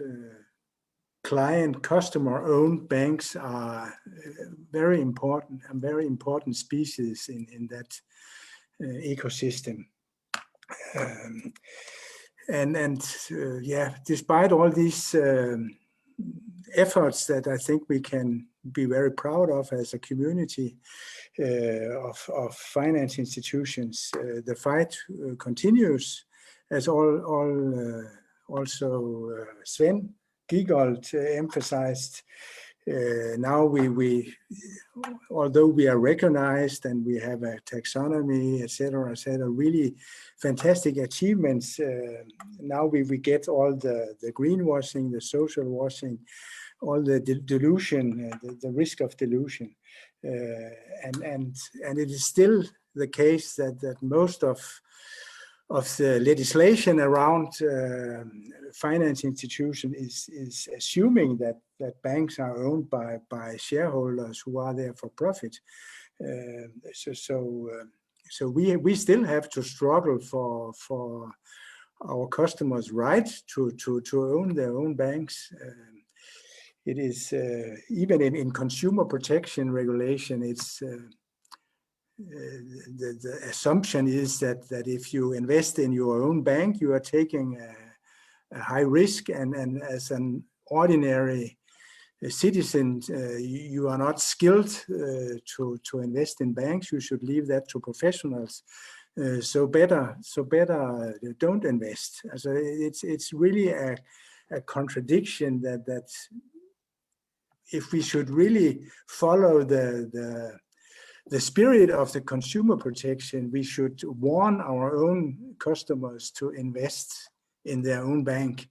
client, customer-owned banks are very important, and very important species in that ecosystem. Yeah, despite all these efforts that I think we can be very proud of as a community of finance institutions. The fight continues, as also Sven Giegold emphasized. Now although we are recognized and we have a taxonomy, etc., really fantastic achievements. Now we get all the greenwashing, the social washing, all the delusion, the risk of delusion, and it is still the case that most of the legislation around finance institution is assuming that banks are owned by shareholders who are there for profit. So we still have to struggle for our customers' right to own their own banks. It is even in consumer protection regulation, it's the assumption is that if you invest in your own bank, you are taking a high risk, and as an ordinary citizen, you are not skilled to invest in banks. You should leave that to professionals. So better don't invest. So it's really a contradiction that if we should really follow the spirit of the consumer protection, we should warn our own customers to invest in their own bank.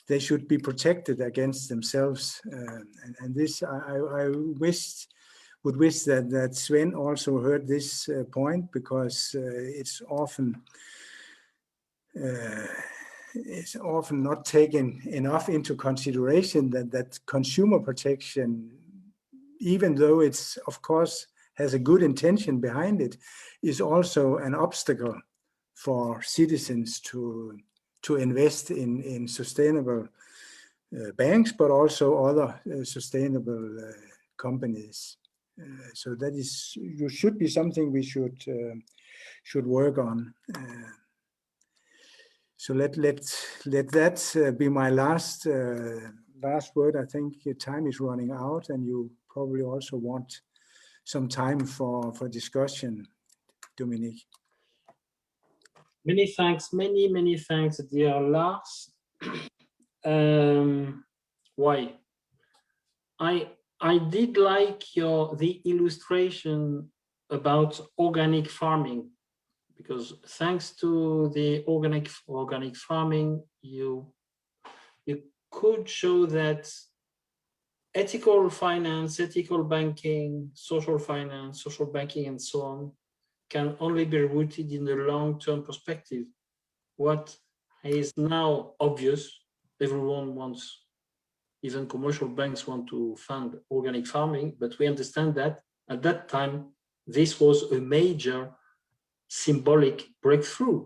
They should be protected against themselves. And this, I would wish that Sven also heard this point, because it's often not taken enough into consideration that consumer protection, even though it's of course has a good intention behind it, is also an obstacle for citizens to invest in sustainable banks, but also other sustainable companies. So that should be something we should work on. So let that be my last word. I think time is running out, and you probably also want some time for discussion, Dominique. Many thanks, many thanks, dear Lars. Why? I did like the illustration about organic farming, because thanks to the organic farming, you could show that ethical finance, ethical banking, social finance, social banking, and so on, can only be rooted in the long-term perspective. What is now obvious, everyone wants, even commercial banks want to fund organic farming, but we understand that at that time, this was a major symbolic breakthrough.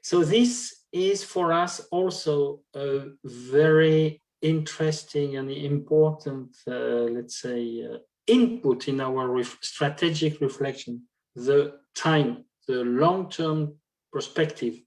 So this is for us also a very interesting and important, let's say, input in our strategic reflection, the long-term perspective.